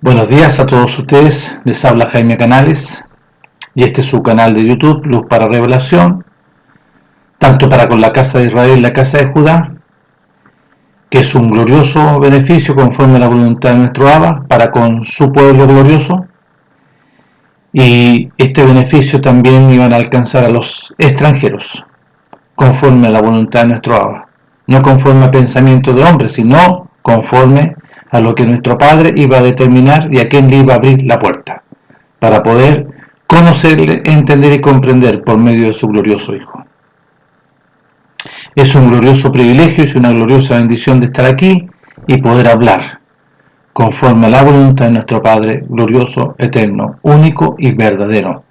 Buenos días a todos ustedes, les habla Jaime Canales y este es su canal de YouTube, Luz para Revelación, tanto para con la casa de Israel y la casa de Judá, que es un glorioso beneficio conforme a la voluntad de nuestro Abba, para con su pueblo glorioso, y este beneficio también iban a alcanzar a los extranjeros, conforme a la voluntad de nuestro Abba, no conforme a pensamiento de hombre, sino conforme a lo que nuestro Padre iba a determinar y a quien le iba a abrir la puerta, para poder conocerle, entender y comprender por medio de su glorioso Hijo. Es un glorioso privilegio y una gloriosa bendición de estar aquí y poder hablar conforme a la voluntad de nuestro Padre glorioso, eterno, único y verdadero,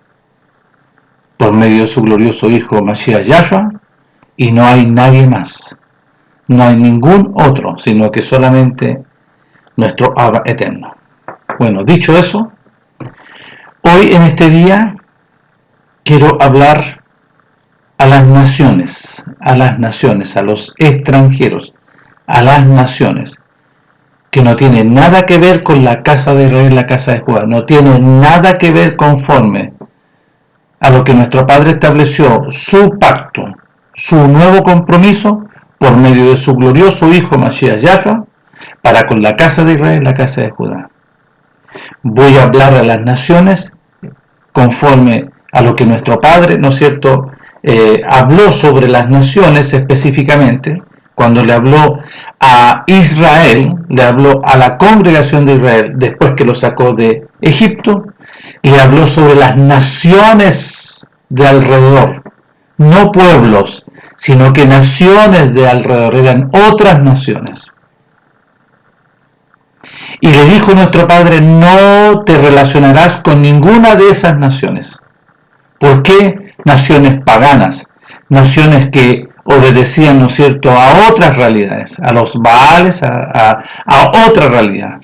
por medio de su glorioso Hijo Mashiach Yahshua, y no hay nadie más, no hay ningún otro, sino que solamente nuestro Abba eterno. Bueno, dicho eso, hoy en este día quiero hablar a las naciones, a los extranjeros, a las naciones, que no tiene nada que ver con la casa de Israel y la casa de Judá, no tiene nada que ver conforme a lo que nuestro Padre estableció, su pacto, su nuevo compromiso, por medio de su glorioso Hijo Mashiach Yahshua, para con la casa de Israel y la casa de Judá. Voy a hablar a las naciones conforme a lo que nuestro Padre, ¿no es cierto?, habló sobre las naciones específicamente, cuando le habló a Israel, le habló a la congregación de Israel después que lo sacó de Egipto, y le habló sobre las naciones de alrededor, no pueblos, sino que naciones de alrededor, eran otras naciones. Y le dijo nuestro Padre, no te relacionarás con ninguna de esas naciones. ¿Por qué? Naciones paganas, naciones que obedecían, ¿no es cierto?, a otras realidades, a los Baales, a otra realidad.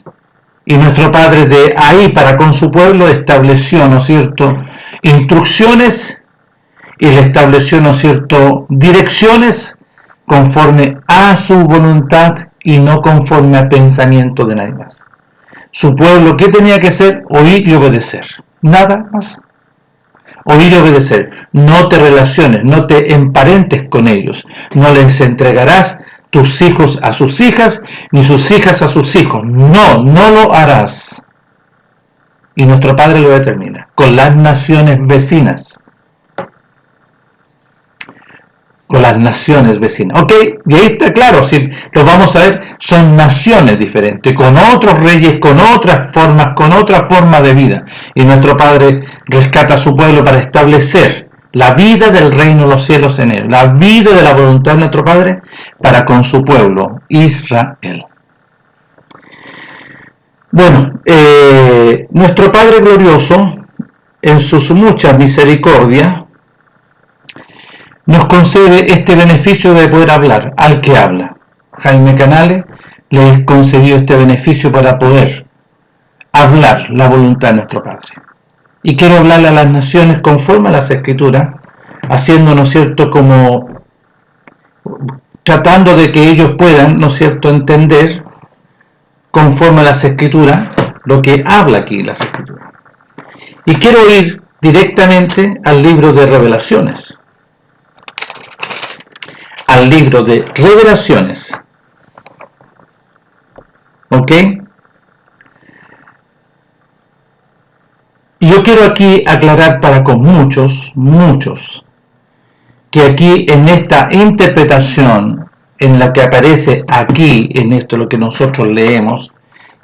Y nuestro Padre de ahí para con su pueblo estableció, ¿no es cierto?, instrucciones, y le estableció, ¿no es cierto?, direcciones conforme a su voluntad y no conforme al pensamiento de nadie más. Su pueblo, ¿qué tenía que hacer? Oír y obedecer, nada más. Oír y obedecer. No te relaciones, no te emparentes con ellos, no les entregarás tus hijos a sus hijas, ni sus hijas a sus hijos. No lo harás. Y nuestro Padre lo determina, con las naciones vecinas. Con las naciones vecinas. ¿Ok? Y ahí está claro, si lo vamos a ver, son naciones diferentes, con otros reyes, con otras formas, con otra forma de vida. Y nuestro Padre rescata a su pueblo para establecer la vida del reino de los cielos en él, la vida de la voluntad de nuestro Padre para con su pueblo, Israel. Bueno, nuestro Padre glorioso, en sus muchas misericordias, nos concede este beneficio de poder hablar al que habla. Jaime Canales le concedió este beneficio para poder hablar la voluntad de nuestro Padre. Y quiero hablarle a las naciones conforme a las Escrituras, haciendo, ¿no es cierto?, como tratando de que ellos puedan, ¿no es cierto?, entender conforme a las Escrituras lo que habla aquí las Escrituras. Y quiero ir directamente al libro de Revelaciones. Al libro de Revelaciones. ¿Ok? Y yo quiero aquí aclarar para con muchos, que aquí en esta interpretación, en la que aparece aquí, en esto lo que nosotros leemos,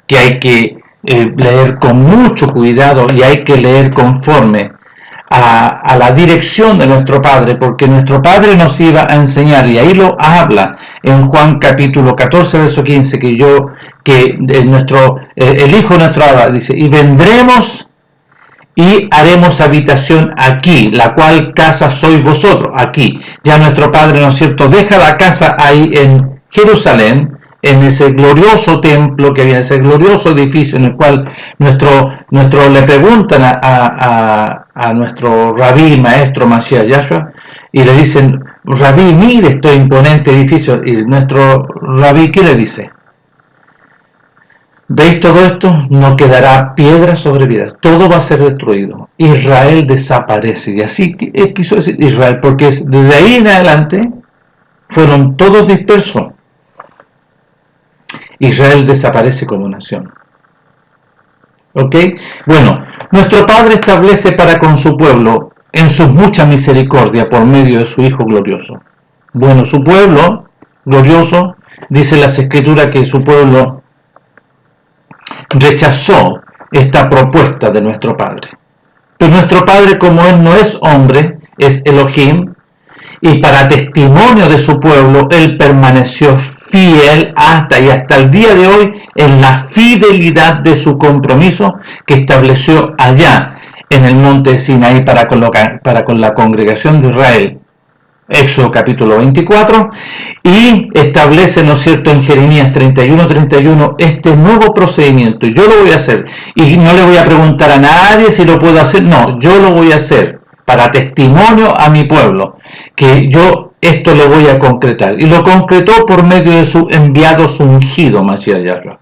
que hay que leer con mucho cuidado y hay que leer conforme a la dirección de nuestro Padre, porque nuestro Padre nos iba a enseñar, y ahí lo habla en Juan capítulo 14, verso 15, el Hijo de nuestro Abba dice, y vendremos y haremos habitación aquí, la cual casa sois vosotros, aquí. Ya nuestro Padre, ¿no es cierto?, deja la casa ahí en Jerusalén, en ese glorioso templo que había, ese glorioso edificio en el cual le preguntan a nuestro rabí, maestro Mashiach Yahshua, y le dicen, rabí, mire este imponente edificio, y nuestro rabí, ¿qué le dice? ¿Veis todo esto? No quedará piedra sobre piedra, todo va a ser destruido. Israel desaparece, y así quiso decir Israel, porque desde ahí en adelante fueron todos dispersos. Israel desaparece como nación. ¿Ok? Bueno, nuestro Padre establece para con su pueblo en su mucha misericordia por medio de su Hijo glorioso. Bueno, su pueblo glorioso, dice las Escrituras que su pueblo rechazó esta propuesta de nuestro Padre. Pero nuestro Padre, como Él no es hombre, es Elohim, y para testimonio de su pueblo, Él permaneció fiel hasta el día de hoy en la fidelidad de su compromiso que estableció allá en el monte Sinaí para con la congregación de Israel. Éxodo capítulo 24, y establece, ¿no es cierto?, en Jeremías 31 este nuevo procedimiento. Yo lo voy a hacer, y no le voy a preguntar a nadie si lo puedo hacer, no, yo lo voy a hacer para testimonio a mi pueblo, que yo esto lo voy a concretar. Y lo concretó por medio de su enviado, su ungido, Mashiach Yahshua.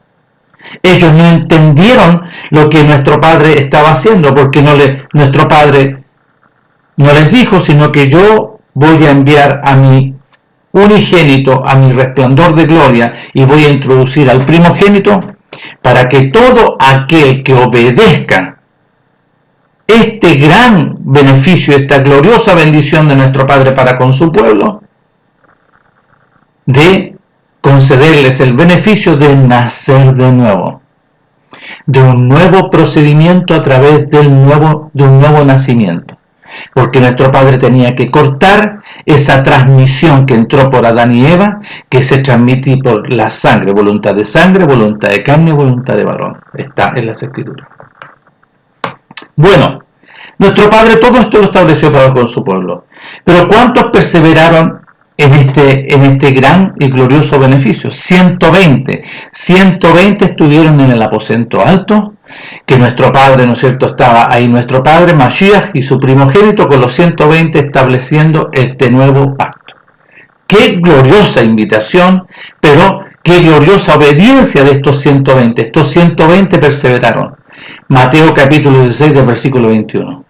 Ellos no entendieron lo que nuestro Padre estaba haciendo, porque nuestro Padre no les dijo, sino que yo voy a enviar a mi unigénito, a mi resplandor de gloria, y voy a introducir al primogénito para que todo aquel que obedezca este gran beneficio, esta gloriosa bendición de nuestro Padre para con su pueblo, de concederles el beneficio de nacer de nuevo, de un nuevo procedimiento a través de un nuevo nacimiento. Porque nuestro Padre tenía que cortar esa transmisión que entró por Adán y Eva, que se transmite por la sangre, voluntad de carne, voluntad de varón. Está en las Escrituras. Bueno, nuestro Padre todo esto lo estableció para con su pueblo. Pero ¿cuántos perseveraron en este gran y glorioso beneficio? 120. 120 estuvieron en el aposento alto, que nuestro Padre, ¿no es cierto?, estaba ahí nuestro Padre, Mashiach, y su primogénito, con los 120 estableciendo este nuevo pacto. ¡Qué gloriosa invitación! Pero ¡qué gloriosa obediencia de estos 120! Estos 120 perseveraron. Mateo capítulo 16, del versículo 21.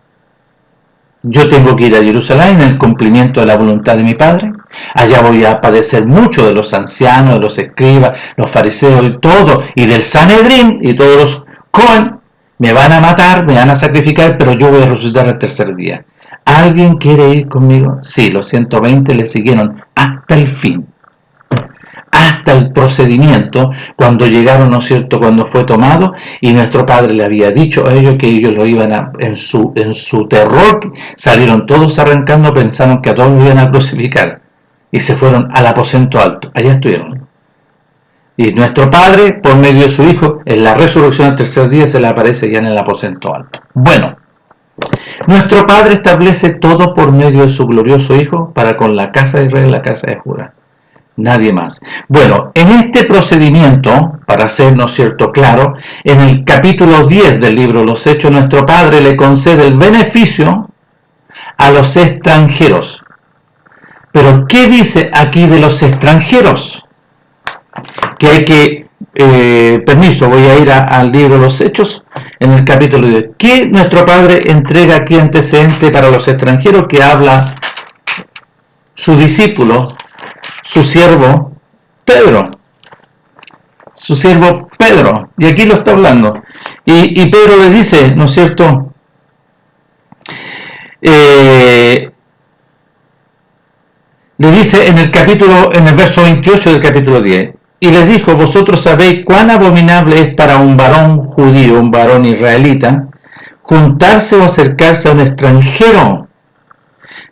Yo tengo que ir a Jerusalén en el cumplimiento de la voluntad de mi Padre. Allá voy a padecer mucho de los ancianos, de los escribas, los fariseos y todo, y del Sanedrín y todos los Cohen. Me van a matar, me van a sacrificar, pero yo voy a resucitar el tercer día. ¿Alguien quiere ir conmigo? Sí, los 120 le siguieron hasta el fin, hasta el procedimiento, cuando llegaron, ¿no es cierto?, cuando fue tomado, y nuestro Padre le había dicho a ellos que ellos lo iban a, en su terror, salieron todos arrancando, pensaron que a todos lo iban a crucificar, y se fueron al aposento alto. Allá estuvieron. Y nuestro Padre, por medio de su Hijo, en la resurrección del tercer día, se le aparece ya en el aposento alto. Bueno, nuestro Padre establece todo por medio de su glorioso Hijo para con la casa de Israel, la casa de Judá. Nadie más. Bueno, en este procedimiento, para ser, ¿no es cierto?, claro, en el capítulo 10 del libro Los Hechos, nuestro Padre le concede el beneficio a los extranjeros. Pero, ¿qué dice aquí de los extranjeros? Que hay que, permiso, voy a ir al libro Los Hechos, en el capítulo 10. ¿Qué nuestro Padre entrega aquí antecedente para los extranjeros que habla su discípulo, su siervo Pedro? Su siervo Pedro, y aquí lo está hablando. Y Pedro le dice, ¿no es cierto?, le dice en el verso 28 del capítulo 10, y les dijo: vosotros sabéis cuán abominable es para un varón judío, un varón israelita, juntarse o acercarse a un extranjero.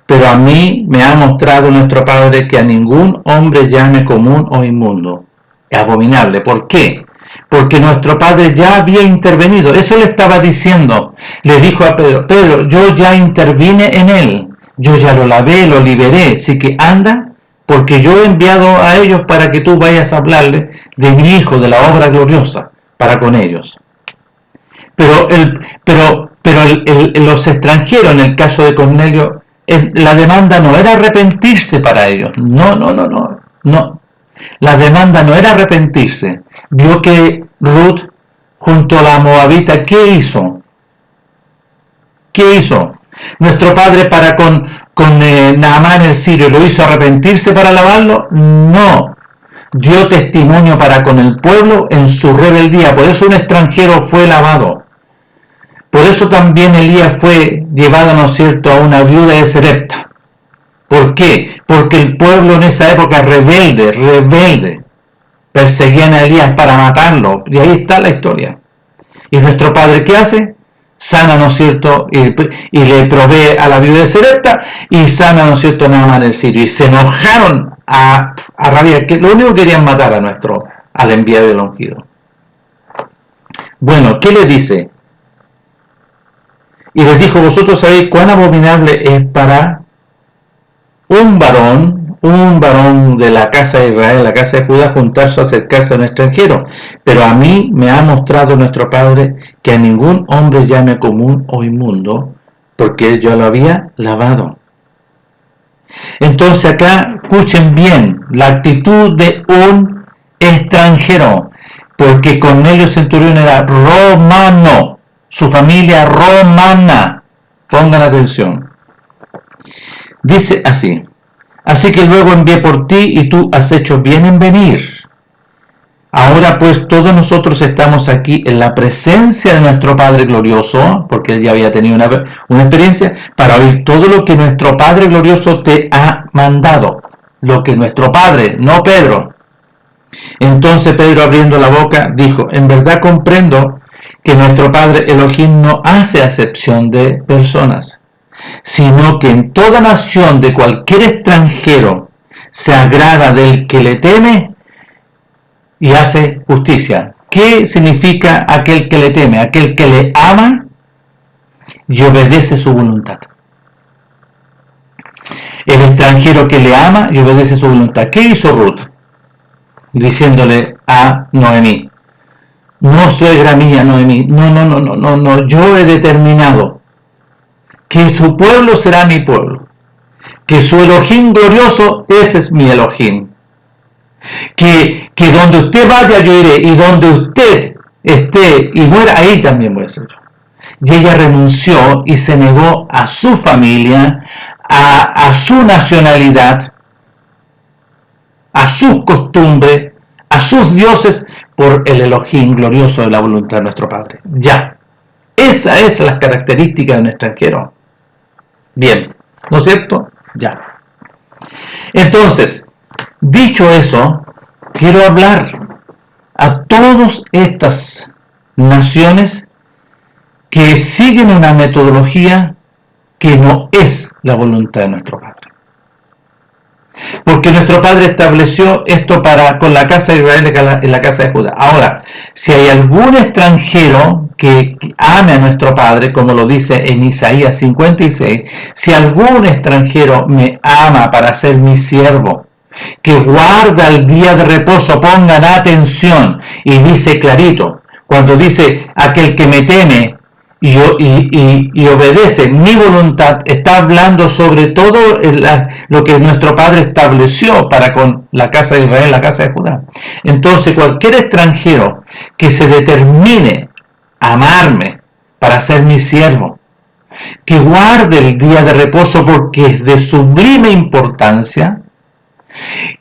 Pero a mí me ha mostrado nuestro Padre que a ningún hombre llame común o inmundo. Es abominable. ¿Por qué? Porque nuestro Padre ya había intervenido. Eso le estaba diciendo. Le dijo a Pedro: Pedro, yo ya intervine en él. Yo ya lo lavé, lo liberé. Así que anda, porque yo he enviado a ellos para que tú vayas a hablarle de mi Hijo, de la obra gloriosa, para con ellos. Pero los extranjeros, en el caso de Cornelio, la demanda no era arrepentirse para ellos. No. La demanda no era arrepentirse. Vio que Ruth junto a la moabita, ¿qué hizo? ¿Qué hizo? Nuestro padre para con Naamán el sirio, ¿lo hizo arrepentirse para alabarlo? No. Dio testimonio para con el pueblo en su rebeldía. Por eso un extranjero fue lavado. Por eso también Elías fue llevado, ¿no es cierto?, a una viuda de Sarepta. ¿Por qué? Porque el pueblo en esa época rebelde, perseguían a Elías para matarlo. Y ahí está la historia. ¿Y nuestro padre qué hace? Sana, ¿no es cierto?, y le provee a la viuda de Sarepta, y sana, ¿no es cierto?, Naamán el sirio. Y se enojaron a rabia, que lo único que querían matar al enviado y el ungido. Bueno, ¿qué le dice? Y les dijo, vosotros sabéis cuán abominable es para un varón de la casa de Israel, la casa de Judá, juntarse o acercarse a un extranjero. Pero a mí me ha mostrado nuestro Padre que a ningún hombre llame común o inmundo, porque yo lo había lavado. Entonces acá escuchen bien la actitud de un extranjero, porque Cornelio Centurión era romano, su familia romana. Pongan atención. Dice así: así que luego envié por ti y tú has hecho bien en venir. Ahora pues todos nosotros estamos aquí en la presencia de nuestro Padre glorioso, porque él ya había tenido una experiencia, para oír todo lo que nuestro Padre glorioso te ha mandado. Lo que nuestro Padre, no Pedro. Entonces Pedro, abriendo la boca, dijo: en verdad comprendo que nuestro Padre Elohim no hace acepción de personas, sino que en toda nación de cualquier extranjero se agrada del que le teme y hace justicia. ¿Qué significa aquel que le teme? Aquel que le ama y obedece su voluntad. El extranjero que le ama y obedece su voluntad. ¿Qué hizo Ruth? Diciéndole a Noemí: no, suegra mía, Noemí, no, yo he determinado que su pueblo será mi pueblo, que su Elohim glorioso, ese es mi Elohim, que donde usted vaya yo iré, y donde usted esté y muera, ahí también voy a ser yo. Y ella renunció y se negó a su familia, a su nacionalidad, a sus costumbres, a sus dioses, por el Elohim glorioso de la voluntad de nuestro Padre. Ya. Esa es la característica de un extranjero. Bien, ¿no es cierto? Ya. Entonces, dicho eso, quiero hablar a todas estas naciones que siguen una metodología que no es la voluntad de nuestro Padre. Porque nuestro Padre estableció esto con la casa de Israel en la casa de Judá. Ahora, si hay algún extranjero que ame a nuestro Padre, como lo dice en Isaías 56, si algún extranjero me ama para ser mi siervo, que guarda el día de reposo, pongan atención, y dice clarito, cuando dice aquel que me teme y obedece mi voluntad, está hablando sobre todo lo que nuestro Padre estableció para con la casa de Israel, la casa de Judá. Entonces cualquier extranjero que se determine a amarme para ser mi siervo, que guarde el día de reposo porque es de sublime importancia,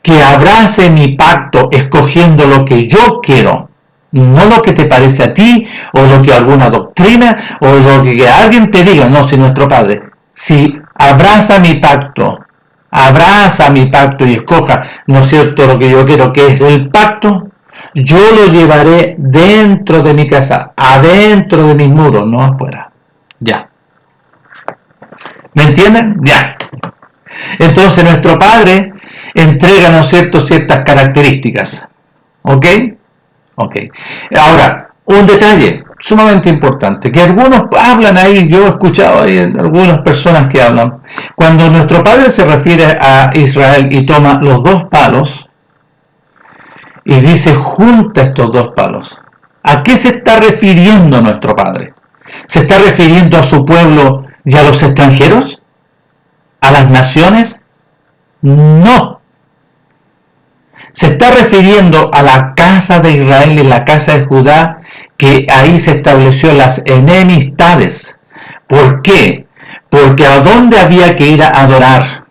que abrace mi pacto escogiendo lo que yo quiero, no lo que te parece a ti, o lo que alguna doctrina, o lo que alguien te diga. No, si nuestro Padre, si abraza mi pacto y escoja, ¿no es cierto?, lo que yo quiero, que es el pacto, yo lo llevaré dentro de mi casa, adentro de mis muros, no afuera. Ya. ¿Me entienden? Ya. Entonces nuestro Padre entrega, ¿no es cierto?, ciertas características. ¿Ok? Ok. Ahora, un detalle sumamente importante, que algunos hablan ahí, yo he escuchado ahí algunas personas que hablan, cuando nuestro Padre se refiere a Israel y toma los dos palos y dice junta estos dos palos, ¿a qué se está refiriendo nuestro Padre? ¿Se está refiriendo a su pueblo y a los extranjeros? ¿A las naciones? No. Se está refiriendo a la casa de Israel y la casa de Judá, que ahí se estableció las enemistades. ¿Por qué? Porque ¿a dónde había que ir a adorar?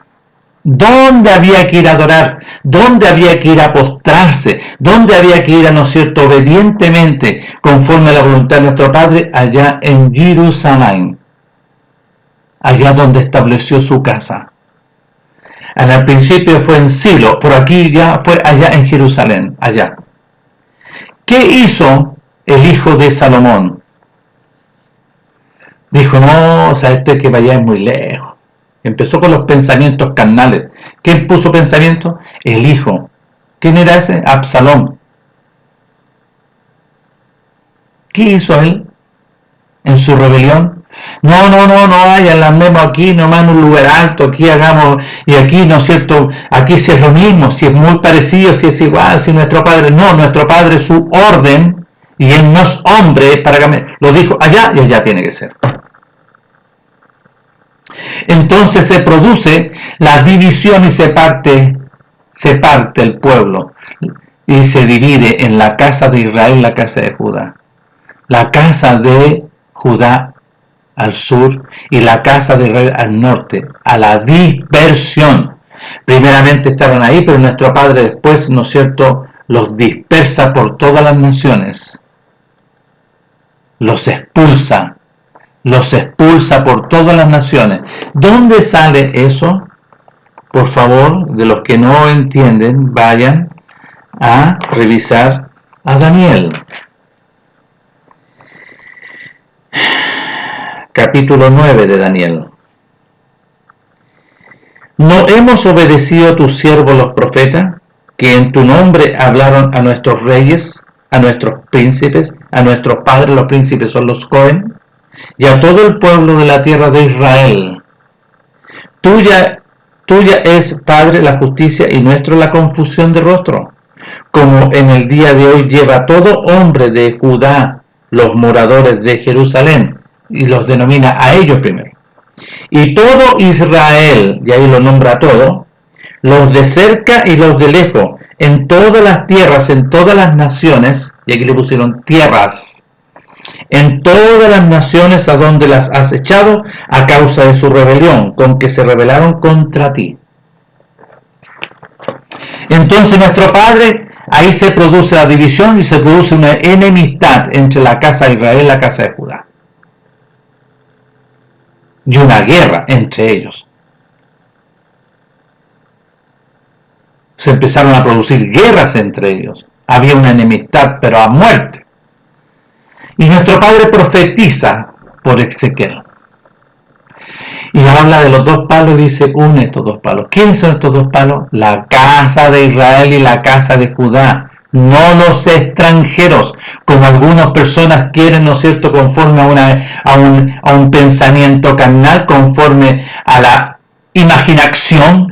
¿Dónde había que ir a adorar? ¿Dónde había que ir a postrarse? ¿Dónde había que ir a, ¿no es cierto?, obedientemente, conforme a la voluntad de nuestro Padre? Allá en Jerusalén, allá donde estableció su casa. Al principio fue en Silo, pero aquí ya fue allá en Jerusalén, allá. ¿Qué hizo el hijo de Salomón? Dijo, no, o sea, esto es que vaya muy lejos. Empezó con los pensamientos carnales. ¿Quién puso pensamiento? El hijo. ¿Quién era ese? Absalón. ¿Qué hizo él en su rebelión? No, andemos aquí nomás en un lugar alto, aquí hagamos, y aquí, ¿no es cierto?, aquí si es lo mismo, si es muy parecido, si es igual, si nuestro Padre, no, nuestro Padre, su orden, y él no es hombre, para que lo dijo allá, y allá tiene que ser. Entonces se produce la división y se parte el pueblo, y se divide en la casa de Israel y la casa de Judá. La casa de Judá al sur y la casa de Israel al norte, a la dispersión. Primeramente estaban ahí, pero nuestro Padre después, ¿no es cierto?, los dispersa por todas las naciones, los expulsa por todas las naciones. ¿Dónde sale eso? Por favor, de los que no entienden, vayan a revisar a Daniel. Capítulo 9 de Daniel. ¿No hemos obedecido a tus siervos los profetas, que en tu nombre hablaron a nuestros reyes, a nuestros príncipes, a nuestros padres? Los príncipes son los Cohen, y a todo el pueblo de la tierra de Israel. Tuya es, Padre, la justicia, y nuestro la confusión de rostro, como en el día de hoy lleva todo hombre de Judá, los moradores de Jerusalén, y los denomina a ellos primero, y todo Israel, y ahí lo nombra todo, los de cerca y los de lejos, en todas las tierras, en todas las naciones, y aquí le pusieron tierras, en todas las naciones a donde las has echado a causa de su rebelión, con que se rebelaron contra ti. Entonces nuestro Padre, ahí se produce la división y se produce una enemistad entre la casa de Israel y la casa de Judá. Y una guerra entre ellos. Se empezaron a producir guerras entre ellos. Había una enemistad, pero a muerte. Y nuestro Padre profetiza por Ezequiel. Y habla de los dos palos y dice, une estos dos palos. ¿Quiénes son estos dos palos? La casa de Israel y la casa de Judá. No los extranjeros, como algunas personas quieren, ¿no es cierto?, conforme a un pensamiento carnal, conforme a la imaginación,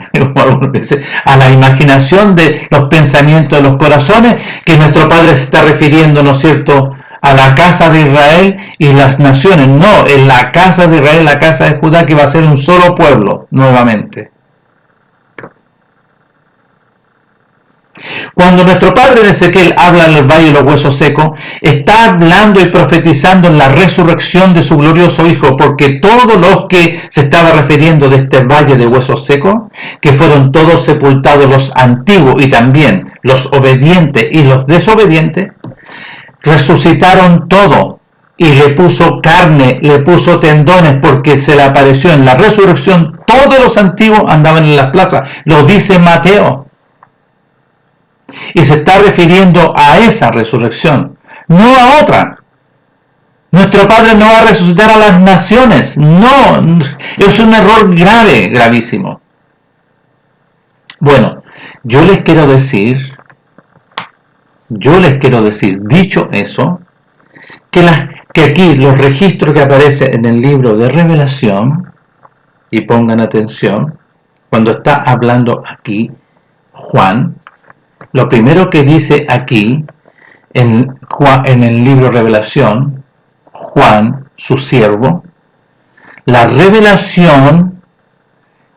a la imaginación de los pensamientos de los corazones, que nuestro Padre se está refiriendo, ¿no es cierto?, a la casa de Israel y las naciones. No, en la casa de Israel, la casa de Judá, que va a ser un solo pueblo nuevamente. Cuando nuestro Padre en Ezequiel habla en el Valle de los Huesos Secos, está hablando y profetizando en la resurrección de su glorioso Hijo, porque todos los que se estaba refiriendo de este Valle de Huesos Secos, que fueron todos sepultados, los antiguos y también los obedientes y los desobedientes, resucitaron todo, y le puso carne, le puso tendones, porque se le apareció en la resurrección. Todos los antiguos andaban en las plazas, lo dice Mateo. Y se está refiriendo a esa resurrección, no a otra. Nuestro Padre no va a resucitar a las naciones, no, es un error grave, gravísimo. Bueno, yo les quiero decir, dicho eso, que aquí los registros que aparecen en el libro de Revelación, y pongan atención, cuando está hablando aquí Juan, lo primero que dice aquí, en el libro Revelación, Juan, su siervo, la revelación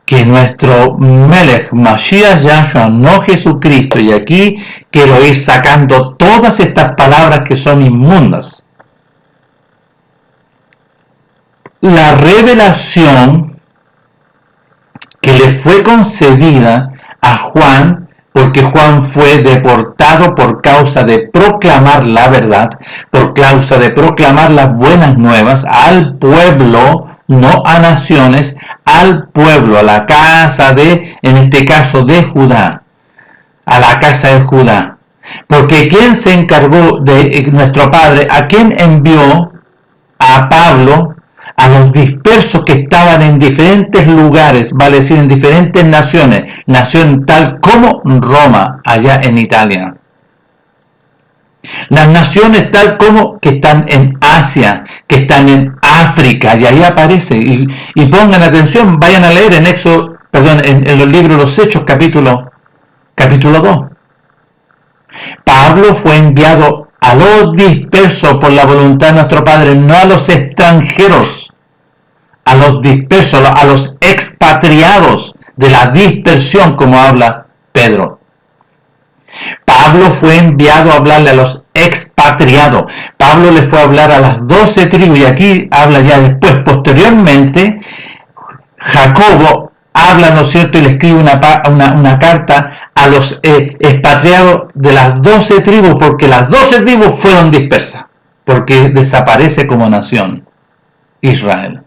que nuestro Melech, Mashiach Yahshua, no Jesucristo, y aquí quiero ir sacando todas estas palabras que son inmundas, la revelación que le fue concedida a Juan, porque Juan fue deportado por causa de proclamar la verdad, por causa de proclamar las buenas nuevas al pueblo, no a naciones, al pueblo, a la casa de, en este caso de Judá, a la casa de Judá. Porque ¿quién se encargó de nuestro Padre? ¿A quién envió? A Pablo, a los dispersos que estaban en diferentes lugares, vale decir, en diferentes naciones, nación tal como Roma, allá en Italia. Las naciones tal como que están en Asia, que están en África, y ahí aparece, y pongan atención, vayan a leer en los libros de los Hechos, capítulo 2. Pablo fue enviado a los dispersos por la voluntad de nuestro Padre, no a los extranjeros, a los dispersos, a los expatriados de la dispersión, como habla Pedro. Pablo fue enviado a hablarle a los expatriados. Pablo le fue a hablar a las 12 tribus, y aquí habla ya después, posteriormente, Jacobo habla, ¿no es cierto?, y le escribe una carta a los expatriados de las 12 tribus, porque las 12 tribus fueron dispersas, porque desaparece como nación Israel.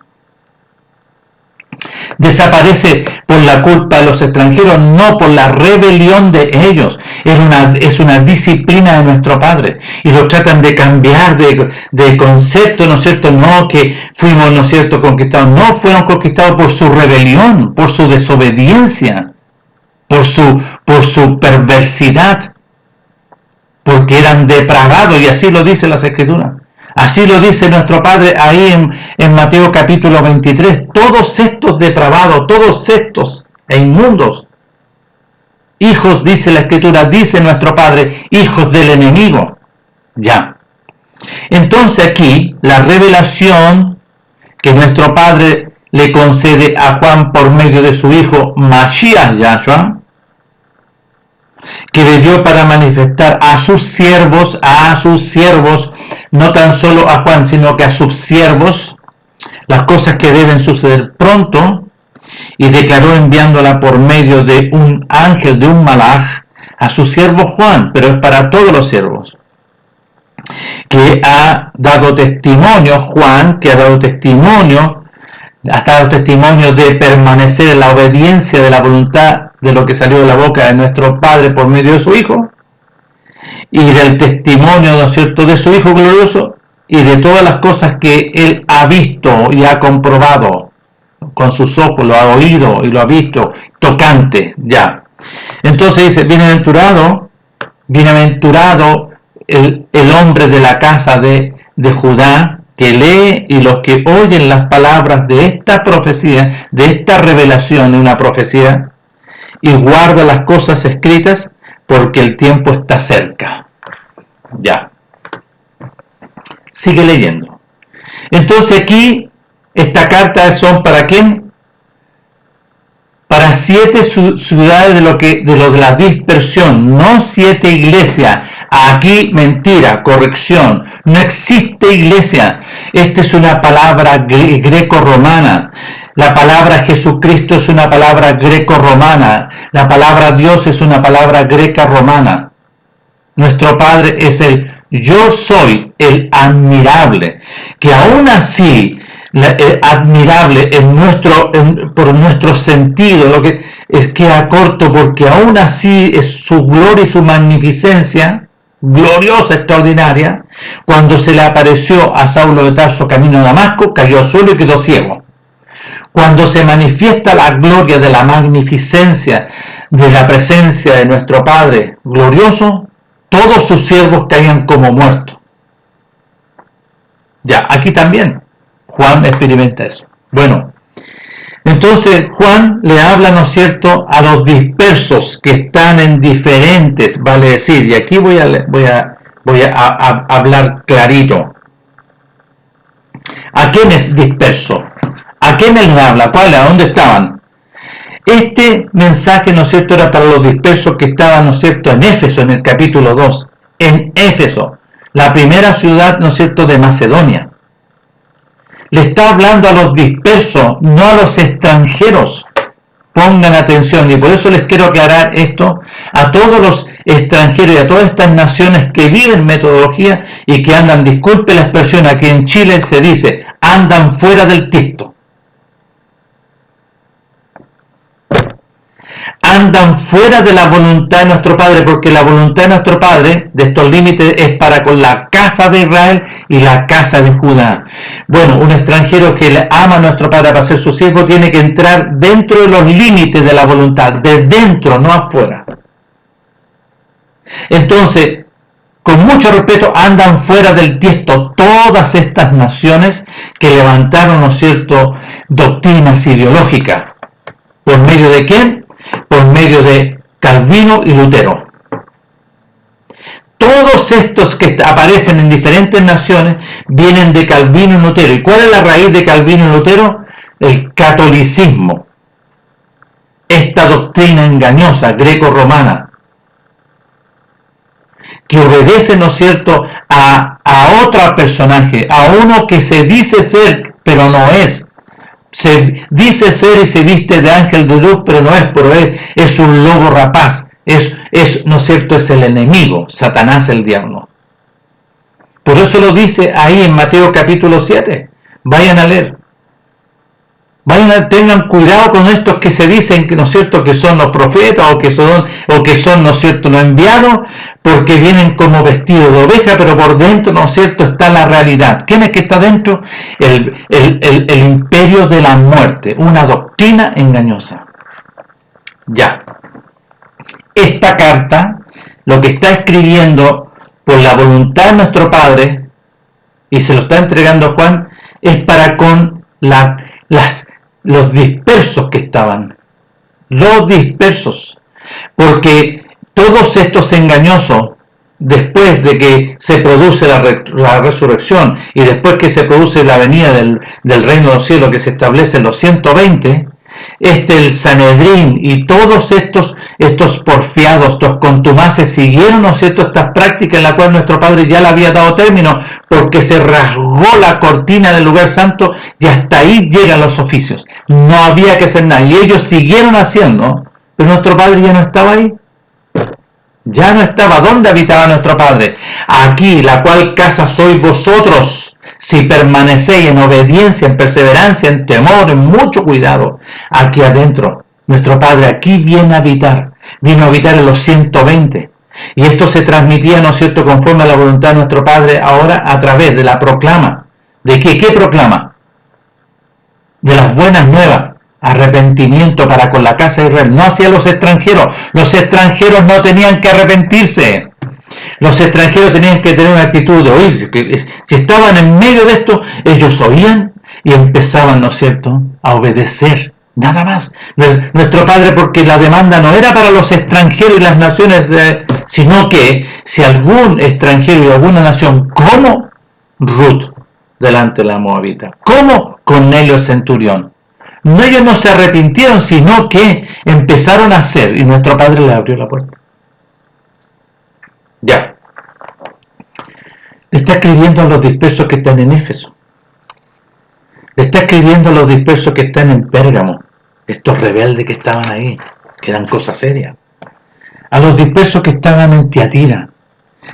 Desaparece por la culpa de los extranjeros, no por la rebelión de ellos. Es una disciplina de nuestro Padre, y lo tratan de cambiar de concepto, ¿no es cierto? No que fuimos, ¿no es cierto?, conquistados. No, fueron conquistados por su rebelión, por su desobediencia, por su perversidad, porque eran depravados, y así lo dice las Escrituras. Así lo dice nuestro Padre ahí en Mateo capítulo 23. Todos estos depravados, todos estos e inmundos, hijos, dice la Escritura, dice nuestro Padre, hijos del enemigo. Ya. Entonces aquí, la revelación que nuestro Padre le concede a Juan por medio de su Hijo Mashiach Yahshua, que le dio para manifestar a sus siervos, no tan solo a Juan, sino que a sus siervos, las cosas que deben suceder pronto, y declaró enviándola por medio de un ángel, de un malaj, a su siervo Juan, pero es para todos los siervos, que ha dado testimonio, Juan, que ha dado testimonio de permanecer en la obediencia de la voluntad de lo que salió de la boca de nuestro Padre por medio de su Hijo, y del testimonio, ¿no es cierto?, de su Hijo glorioso, y de todas las cosas que Él ha visto y ha comprobado con sus ojos, lo ha oído y lo ha visto, tocante, ya. Entonces dice, bienaventurado el hombre de la casa de Judá, que lee, y los que oyen las palabras de esta profecía, de esta revelación de una profecía, y guarda las cosas escritas, porque el tiempo está cerca. Ya. Sigue leyendo. Entonces aquí, esta carta son ¿para quién? Para 7 ciudades de lo de la dispersión, no 7 iglesias. Aquí, mentira, corrección. No existe iglesia. Esta es una palabra greco-romana. La palabra Jesucristo es una palabra greco-romana. La palabra Dios es una palabra greca-romana. Nuestro Padre es el yo soy, el admirable, que aún así, admirable por nuestro sentido, lo que es queda corto, porque aún así es su gloria y su magnificencia, gloriosa, extraordinaria. Cuando se le apareció a Saulo de Tarso camino a Damasco, cayó al suelo y quedó ciego. Cuando se manifiesta la gloria de la magnificencia, de la presencia de nuestro Padre glorioso, todos sus siervos caían como muertos. Ya, aquí también Juan experimenta eso. Bueno, entonces Juan le habla, ¿no es cierto?, a los dispersos que están en diferentes, vale decir, y aquí voy a hablar clarito. ¿A quién es disperso? ¿A quién él le habla? ¿Cuál? ¿A dónde estaban? Este mensaje, ¿no es cierto?, era para los dispersos que estaban, ¿no es cierto?, en Éfeso, en el capítulo 2. En Éfeso, la primera ciudad, ¿no es cierto?, de Macedonia. le está hablando a los dispersos, no a los extranjeros. Pongan atención, y por eso les quiero aclarar esto a todos los extranjeros y a todas estas naciones que viven metodología y que andan, disculpe la expresión, aquí en Chile se dice, andan fuera del tiesto. Andan fuera de la voluntad de nuestro Padre, porque la voluntad de nuestro Padre, de estos límites, es para con la casa de Israel y la casa de Judá. Bueno, un extranjero que le ama a nuestro Padre para ser su siervo tiene que entrar dentro de los límites de la voluntad, de dentro, no afuera. Entonces, con mucho respeto, andan fuera del tiesto todas estas naciones que levantaron, ¿no es cierto?, doctrinas ideológicas. ¿Por medio de quién? Por medio de Calvino y Lutero. Todos estos que aparecen en diferentes naciones vienen de Calvino y Lutero. ¿Y cuál es la raíz de Calvino y Lutero? El catolicismo. Esta doctrina engañosa, greco-romana, que obedece, ¿no es cierto?, a otro personaje, a uno que se dice ser, pero no es. Se dice ser y se viste de ángel de luz, pero no es, pero es un lobo rapaz, ¿no es cierto?, es el enemigo, Satanás, el diablo. Por eso lo dice ahí en Mateo capítulo 7, vayan a leer. Tengan cuidado con estos que se dicen que, ¿no es cierto?, que son los profetas o que son, ¿no es cierto?, los enviados, porque vienen como vestidos de oveja, pero por dentro, ¿no es cierto?, está la realidad. ¿Quién es que está dentro? El imperio de la muerte, una doctrina engañosa. Ya. Esta carta, lo que está escribiendo por la voluntad de nuestro Padre, y se lo está entregando a Juan, es para con los dispersos que estaban, los dispersos, porque todos estos engañosos, después de que se produce la resurrección y después que se produce la venida del reino de los cielos, que se establece en los 120, el Sanedrín y todos estos porfiados, estos contumaces siguieron, ¿no es cierto?, estas prácticas en las cuales nuestro Padre ya le había dado término, porque se rasgó la cortina del lugar santo y hasta ahí llegan los oficios. No había que hacer nada y ellos siguieron haciendo, pero nuestro Padre ya no estaba ahí. Ya no estaba. ¿Dónde habitaba nuestro Padre? Aquí, la cual casa sois vosotros, si permanecéis en obediencia, en perseverancia, en temor, en mucho cuidado. Aquí adentro, nuestro Padre aquí vino a habitar en los 120. Y esto se transmitía, ¿no es cierto?, conforme a la voluntad de nuestro Padre, ahora a través de la proclama. ¿De qué? ¿Qué proclama? De las buenas nuevas. Arrepentimiento para con la casa de Israel, no hacia los extranjeros. Los extranjeros no tenían que arrepentirse. Los extranjeros tenían que tener una actitud de oír. Si estaban en medio de esto, ellos oían y empezaban, ¿no es cierto?, a obedecer. Nada más. Nuestro Padre, porque la demanda no era para los extranjeros y las naciones, sino que si algún extranjero y alguna nación, como Ruth delante de la Moabita, como Cornelio centurión, ellos no se arrepintieron, sino que empezaron a hacer, y nuestro Padre les abrió la puerta. Ya. Le está escribiendo a los dispersos que están en Éfeso. Le está escribiendo a los dispersos que están en Pérgamo, estos rebeldes que estaban ahí, que eran cosas serias. A los dispersos que estaban en Tiatira,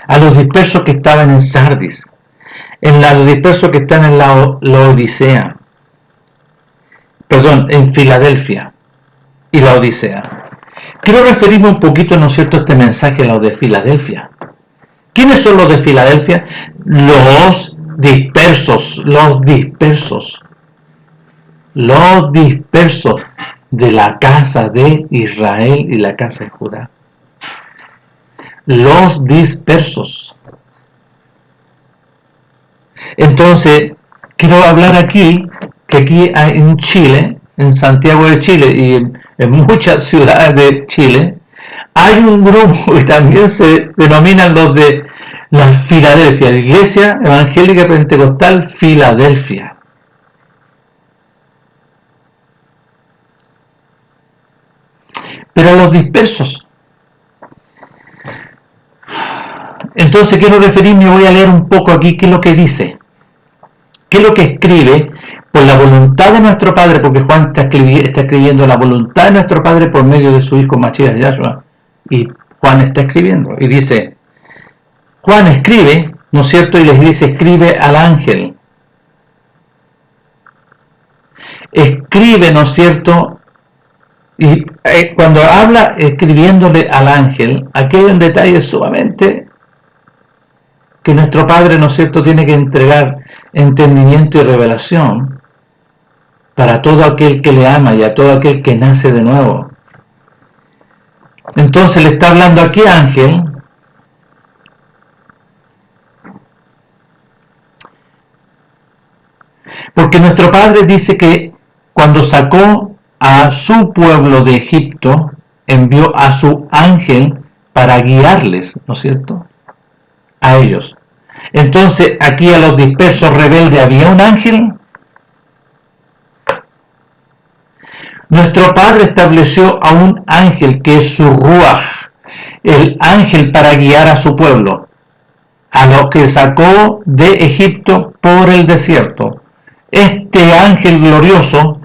a los dispersos que estaban en Sardis, los dispersos que están en la Odisea, en Filadelfia y la Odisea. Quiero referirme un poquito, ¿no es cierto?, a este mensaje a los de Filadelfia. ¿Quiénes son los de Filadelfia? Los dispersos de la casa de Israel y la casa de Judá. Los dispersos. Entonces, quiero hablar aquí, que aquí en Chile, en Santiago de Chile y en muchas ciudades de Chile, hay un grupo que también se denominan los de la Filadelfia, la Iglesia Evangélica Pentecostal Filadelfia. Pero los dispersos. Entonces quiero referirme, voy a leer un poco aquí qué es lo que dice, qué es lo que escribe por la voluntad de nuestro Padre, porque Juan está escribiendo la voluntad de nuestro Padre por medio de su Hijo Mashiach Yahshua, y Juan está escribiendo, y dice, Juan escribe, ¿no es cierto?, y les dice, escribe al ángel, escribe, ¿no es cierto?, y cuando habla escribiéndole al ángel, aquí hay un detalle sumamente que nuestro Padre, ¿no es cierto?, tiene que entregar entendimiento y revelación para todo aquel que le ama y a todo aquel que nace de nuevo. Entonces le está hablando aquí ángel, porque nuestro Padre dice que cuando sacó a su pueblo de Egipto, envió a su ángel para guiarles, ¿no es cierto?, a ellos. Entonces aquí a los dispersos rebeldes había un ángel. Nuestro Padre estableció a un ángel que es su Ruach, el ángel para guiar a su pueblo, a los que sacó de Egipto por el desierto. Este ángel glorioso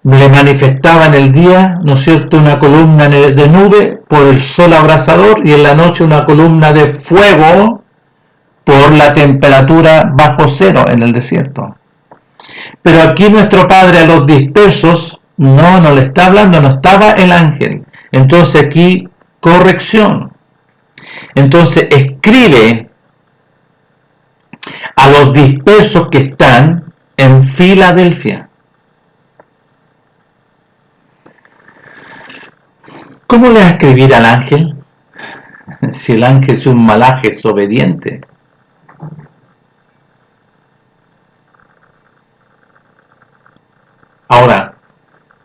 le manifestaba en el día, ¿no es cierto?, una columna de nube por el sol abrasador, y en la noche una columna de fuego por la temperatura bajo cero en el desierto. Pero aquí nuestro Padre a los dispersos no le está hablando, no estaba el ángel. Entonces aquí corrección. Entonces escribe a los dispersos que están en Filadelfia. ¿Cómo le va a escribir al ángel? Si el ángel es un malaje desobediente. Ahora,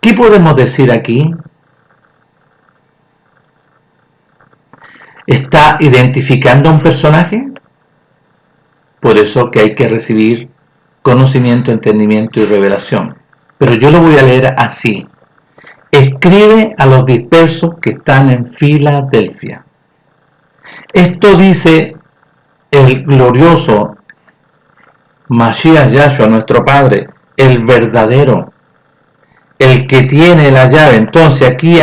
¿qué podemos decir aquí? ¿Está identificando a un personaje? Por eso que hay que recibir conocimiento, entendimiento y revelación. Pero yo lo voy a leer así. Escribe a los dispersos que están en Filadelfia. Esto dice el glorioso Mashiach Yahshua, nuestro Padre, el verdadero, el que tiene la llave. Entonces aquí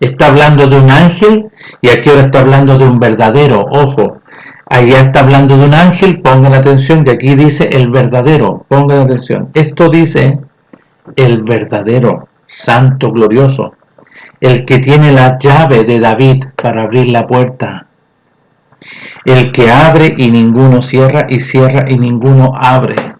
está hablando de un ángel, y aquí ahora está hablando de un verdadero. Ojo, allá está hablando de un ángel, pongan atención, que aquí dice el verdadero, pongan atención. Esto dice el verdadero, santo, glorioso, el que tiene la llave de David para abrir la puerta, el que abre y ninguno cierra, y cierra y ninguno abre.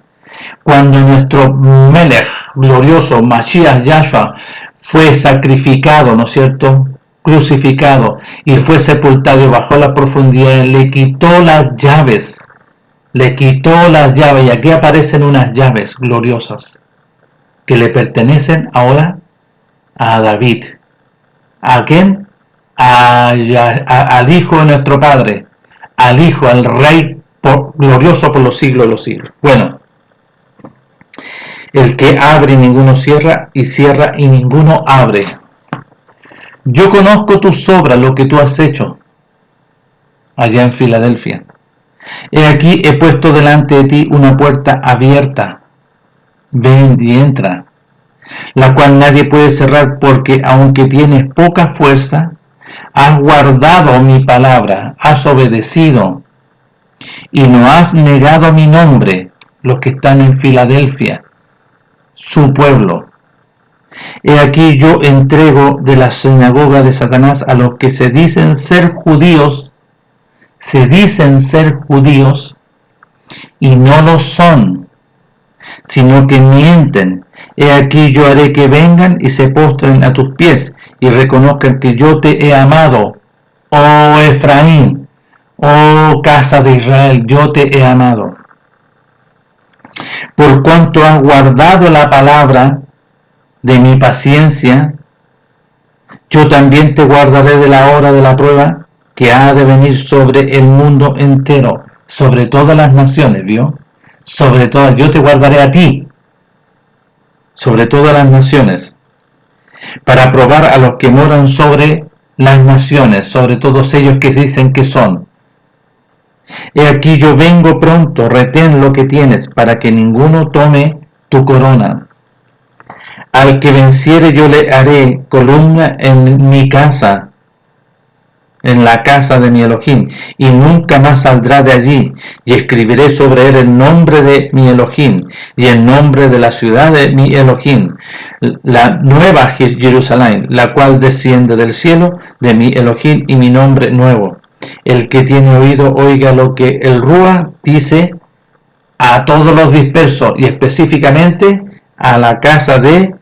Cuando nuestro Melech glorioso Mashiach Yahshua fue sacrificado, ¿no es cierto?, crucificado, y fue sepultado y bajó a la profundidad, le quitó las llaves, y aquí aparecen unas llaves gloriosas que le pertenecen ahora a David. ¿A quién? Al Hijo de nuestro Padre, al Hijo, al Rey glorioso por los siglos de los siglos. Bueno, el que abre y ninguno cierra, y cierra y ninguno abre. Yo conozco tus obras, lo que tú has hecho allá en Filadelfia. He aquí he puesto delante de ti una puerta abierta. Ven y entra, la cual nadie puede cerrar, porque aunque tienes poca fuerza, has guardado mi palabra, has obedecido y no has negado mi nombre, los que están en Filadelfia, su pueblo. He aquí yo entrego de la sinagoga de Satanás a los que se dicen ser judíos y no lo son, sino que mienten. He aquí yo haré que vengan y se postren a tus pies y reconozcan que yo te he amado, oh Efraín, oh casa de Israel, yo te he amado. Por cuanto has guardado la palabra de mi paciencia, yo también te guardaré de la hora de la prueba que ha de venir sobre el mundo entero, sobre todas las naciones, ¿vio? Sobre todas, yo te guardaré a ti, sobre todas las naciones, para probar a los que moran sobre las naciones, sobre todos ellos que dicen que son. He aquí yo vengo pronto, retén lo que tienes, para que ninguno tome tu corona. Al que venciere yo le haré columna en mi casa, en la casa de mi Elohim, y nunca más saldrá de allí, y escribiré sobre él el nombre de mi Elohim, y el nombre de la ciudad de mi Elohim, la nueva Jerusalén, la cual desciende del cielo de mi Elohim, y mi nombre nuevo. El que tiene oído, oiga lo que el Rúa dice a todos los dispersos, y específicamente a la casa de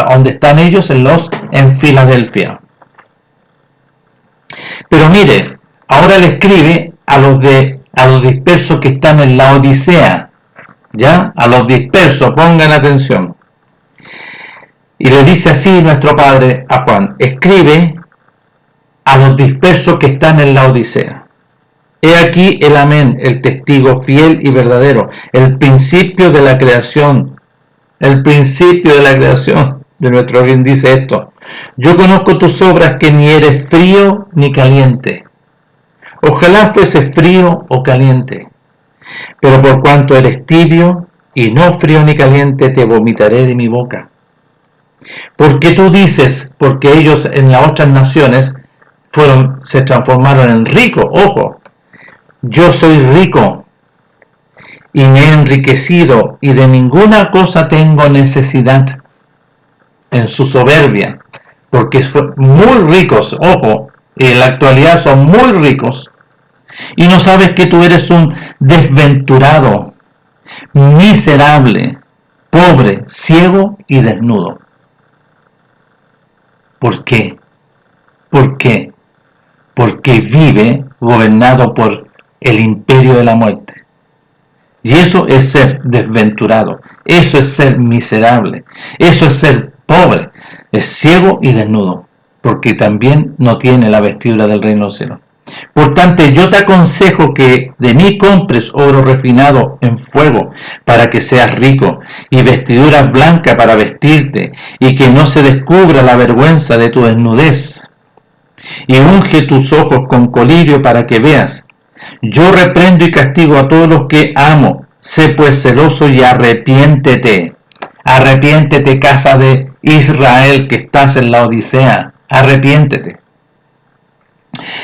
donde están ellos en Filadelfia. Pero mire, ahora le escribe a los dispersos que están en la Odisea, ¿ya? A los dispersos, pongan atención. Y le dice así nuestro Padre a Juan: escribe a los dispersos que están en la Odisea. He aquí el amén, el testigo fiel y verdadero, el principio de la creación. El principio de la creación de nuestro bien dice esto: yo conozco tus obras, que ni eres frío ni caliente. Ojalá fuese frío o caliente, pero por cuanto eres tibio y no frío ni caliente, te vomitaré de mi boca. Porque tú dices, porque ellos en las otras naciones se transformaron en ricos. Ojo, yo soy rico y me he enriquecido y de ninguna cosa tengo necesidad. En su soberbia, porque son muy ricos, ojo, en la actualidad son muy ricos, y no sabes que tú eres un desventurado, miserable, pobre, ciego y desnudo. ¿Por qué? ¿Por qué? Porque vive gobernado por el imperio de la muerte. Y eso es ser desventurado, eso es ser miserable, eso es ser pobre, es ciego y desnudo, porque también no tiene la vestidura del reino de los cielos. Por tanto, yo te aconsejo que de mí compres oro refinado en fuego, para que seas rico, y vestiduras blancas para vestirte, y que no se descubra la vergüenza de tu desnudez. Y unge tus ojos con colirio para que veas. Yo reprendo y castigo a todos los que amo. Sé pues celoso y arrepiéntete. Arrepiéntete, casa de Israel, que estás en la Odisea. Arrepiéntete.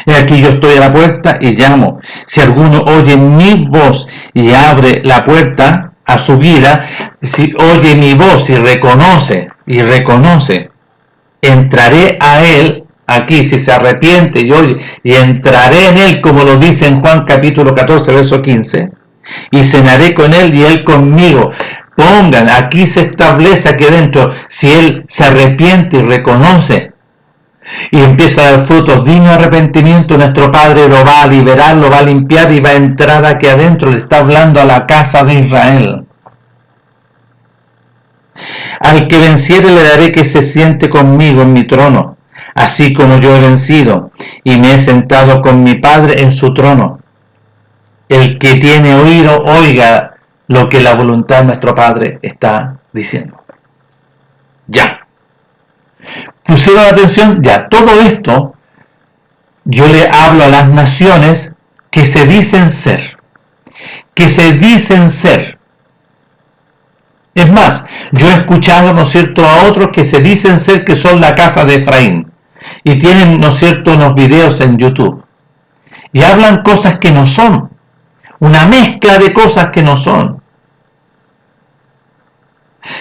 He aquí yo estoy a la puerta y llamo. Si alguno oye mi voz y abre la puerta a su vida, si oye mi voz y reconoce, entraré a él. Aquí, si se arrepiente y oye, y entraré en él, como lo dice en Juan capítulo 14, verso 15, y cenaré con él y él conmigo. Pongan, aquí se establece aquí adentro, si él se arrepiente y reconoce y empieza a dar frutos dignos de arrepentimiento, nuestro Padre lo va a liberar, lo va a limpiar y va a entrar aquí adentro. Le está hablando a la casa de Israel. Al que venciere le daré que se siente conmigo en mi trono, así como yo he vencido y me he sentado con mi Padre en su trono. El que tiene oído, oiga lo que la voluntad de nuestro Padre está diciendo. Ya. ¿Pusieron atención? Ya. Todo esto yo le hablo a las naciones que se dicen ser. Que se dicen ser. Es más, yo he escuchado, ¿no es cierto?, a otros que se dicen ser que son la casa de Efraín. Y tienen, ¿no es cierto?, unos videos en YouTube. Y hablan cosas que no son. Una mezcla de cosas que no son.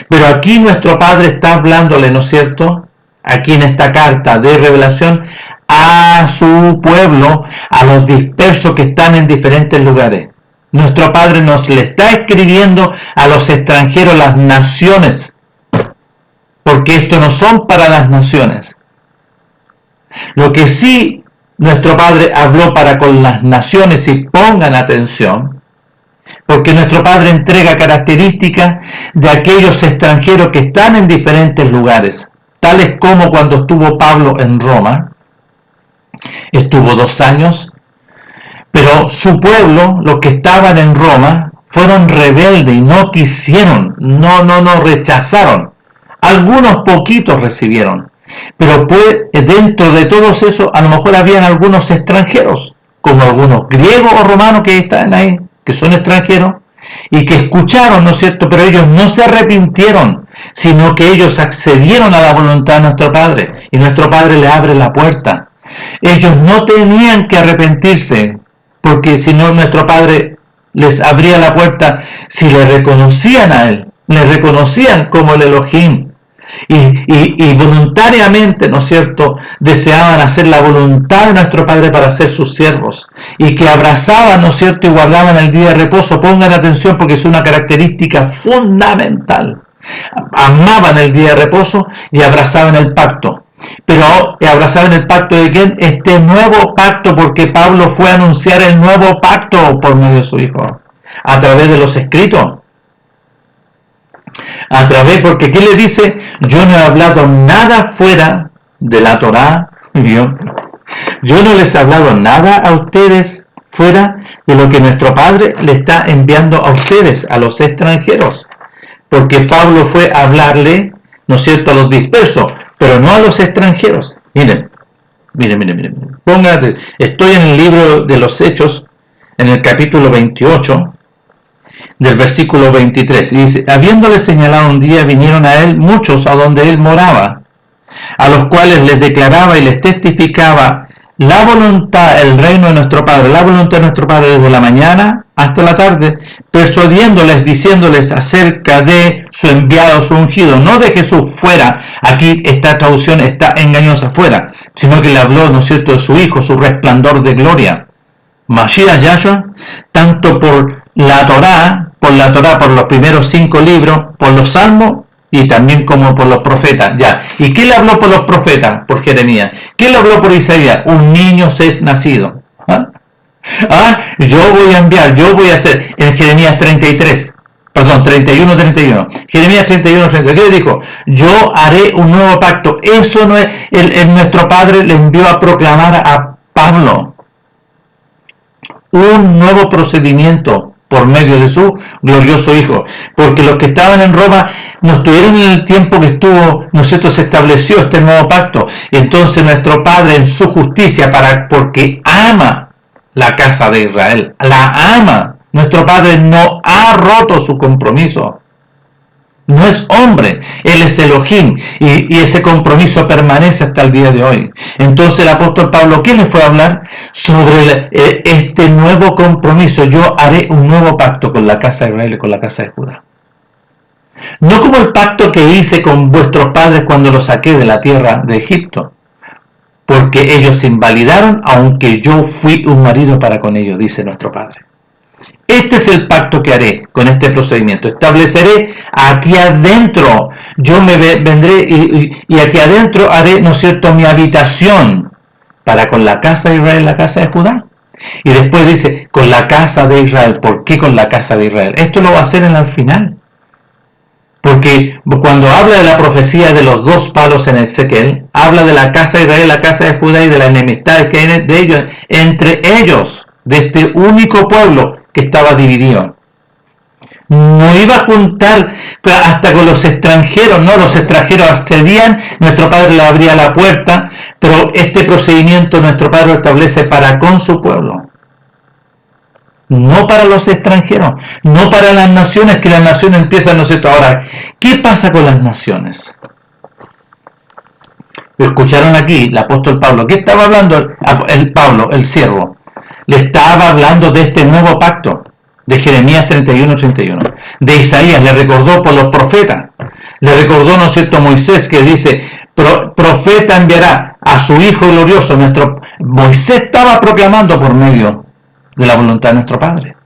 Pero aquí nuestro Padre está hablándole, ¿no es cierto?, aquí en esta carta de revelación, a su pueblo, a los dispersos que están en diferentes lugares. Nuestro Padre nos le está escribiendo a los extranjeros, las naciones, porque esto no son para las naciones. Lo que sí nuestro Padre habló para con las naciones, y pongan atención, porque nuestro Padre entrega características de aquellos extranjeros que están en diferentes lugares, tales como cuando estuvo Pablo en Roma, estuvo 2 años, pero su pueblo, los que estaban en Roma, fueron rebeldes y no quisieron, no rechazaron. Algunos poquitos recibieron, pero pues dentro de todos esos a lo mejor habían algunos extranjeros, como algunos griegos o romanos que están ahí, que son extranjeros, y que escucharon, ¿no es cierto?, pero ellos no se arrepintieron, sino que ellos accedieron a la voluntad de nuestro Padre, y nuestro Padre le abre la puerta. Ellos no tenían que arrepentirse, porque si no nuestro Padre les abría la puerta si le reconocían a Él, le reconocían como el Elohim, y voluntariamente, ¿no es cierto?, deseaban hacer la voluntad de nuestro Padre para ser sus siervos, y que abrazaban, ¿no es cierto?, y guardaban el día de reposo. Pongan atención porque es una característica fundamental. Amaban el día de reposo y abrazaban el pacto. Pero abrazaban el pacto de ¿quién? Este nuevo pacto, porque Pablo fue a anunciar el nuevo pacto por medio de su Hijo, a través de los escritos. Porque ¿qué le dice? Yo no he hablado nada fuera de la Torá. Yo no les he hablado nada a ustedes fuera de lo que nuestro Padre le está enviando a ustedes, a los extranjeros. Porque Pablo fue a hablarle, ¿no es cierto?, a los dispersos, pero no a los extranjeros. Miren. Pónganse, estoy en el libro de los Hechos, en el capítulo 28, del versículo 23, y dice: habiéndole señalado un día, vinieron a él muchos a donde él moraba, a los cuales les declaraba y les testificaba la voluntad, el reino de nuestro Padre, la voluntad de nuestro Padre desde la mañana hasta la tarde, persuadiéndoles, diciéndoles acerca de su enviado, su ungido, no de Jesús fuera. Aquí esta traducción está engañosa, fuera, sino que le habló, ¿no es cierto?, de su Hijo, su resplandor de gloria, Mashiach Yahshua, tanto por la Torá, por los primeros 5 libros, por los salmos y también como por los profetas. Ya. ¿Y qué le habló por los profetas? Por Jeremías. ¿Qué le habló por Isaías? Un niño se es nacido. Yo voy a enviar, yo voy a hacer, en Jeremías 31. Jeremías 31. ¿Qué le dijo? Yo haré un nuevo pacto. Eso no es, nuestro Padre le envió a proclamar a Pablo un nuevo procedimiento por medio de su glorioso Hijo, porque los que estaban en Roma no estuvieron en el tiempo que estuvo, ¿no es cierto?, se estableció este nuevo pacto. Entonces nuestro Padre, en su justicia, porque ama la casa de Israel, la ama, nuestro Padre no ha roto su compromiso. No es hombre, Él es Elohim, y ese compromiso permanece hasta el día de hoy. Entonces el apóstol Pablo, ¿qué le fue a hablar? Sobre este nuevo compromiso. Yo haré un nuevo pacto con la casa de Israel y con la casa de Judá. No como el pacto que hice con vuestros padres cuando los saqué de la tierra de Egipto, porque ellos se invalidaron, aunque yo fui un marido para con ellos, dice nuestro Padre. Este es el pacto que haré con este procedimiento. Estableceré aquí adentro, yo me vendré y aquí adentro haré, ¿no es cierto?, mi habitación para con la casa de Israel, la casa de Judá. Y después dice, con la casa de Israel. ¿Por qué con la casa de Israel? Esto lo va a hacer en el final. Porque cuando habla de la profecía de los 2 palos en Ezequiel, habla de la casa de Israel, la casa de Judá y de la enemistad que hay de ellos, entre ellos, de este único pueblo que estaba dividido. No iba a juntar hasta con los extranjeros, no, los extranjeros accedían, nuestro Padre le abría la puerta, pero este procedimiento nuestro Padre lo establece para con su pueblo. No para los extranjeros, no para las naciones, que las naciones empiezan, ¿no es cierto? Ahora, ¿qué pasa con las naciones? Lo escucharon aquí, el apóstol Pablo. ¿Qué estaba hablando Pablo, el siervo? Le estaba hablando de este nuevo pacto, de Jeremías 31. De Isaías, le recordó por los profetas. Le recordó, ¿no es cierto?, Moisés, que dice, profeta enviará a su Hijo glorioso. Moisés estaba proclamando por medio de la voluntad de nuestro Padre.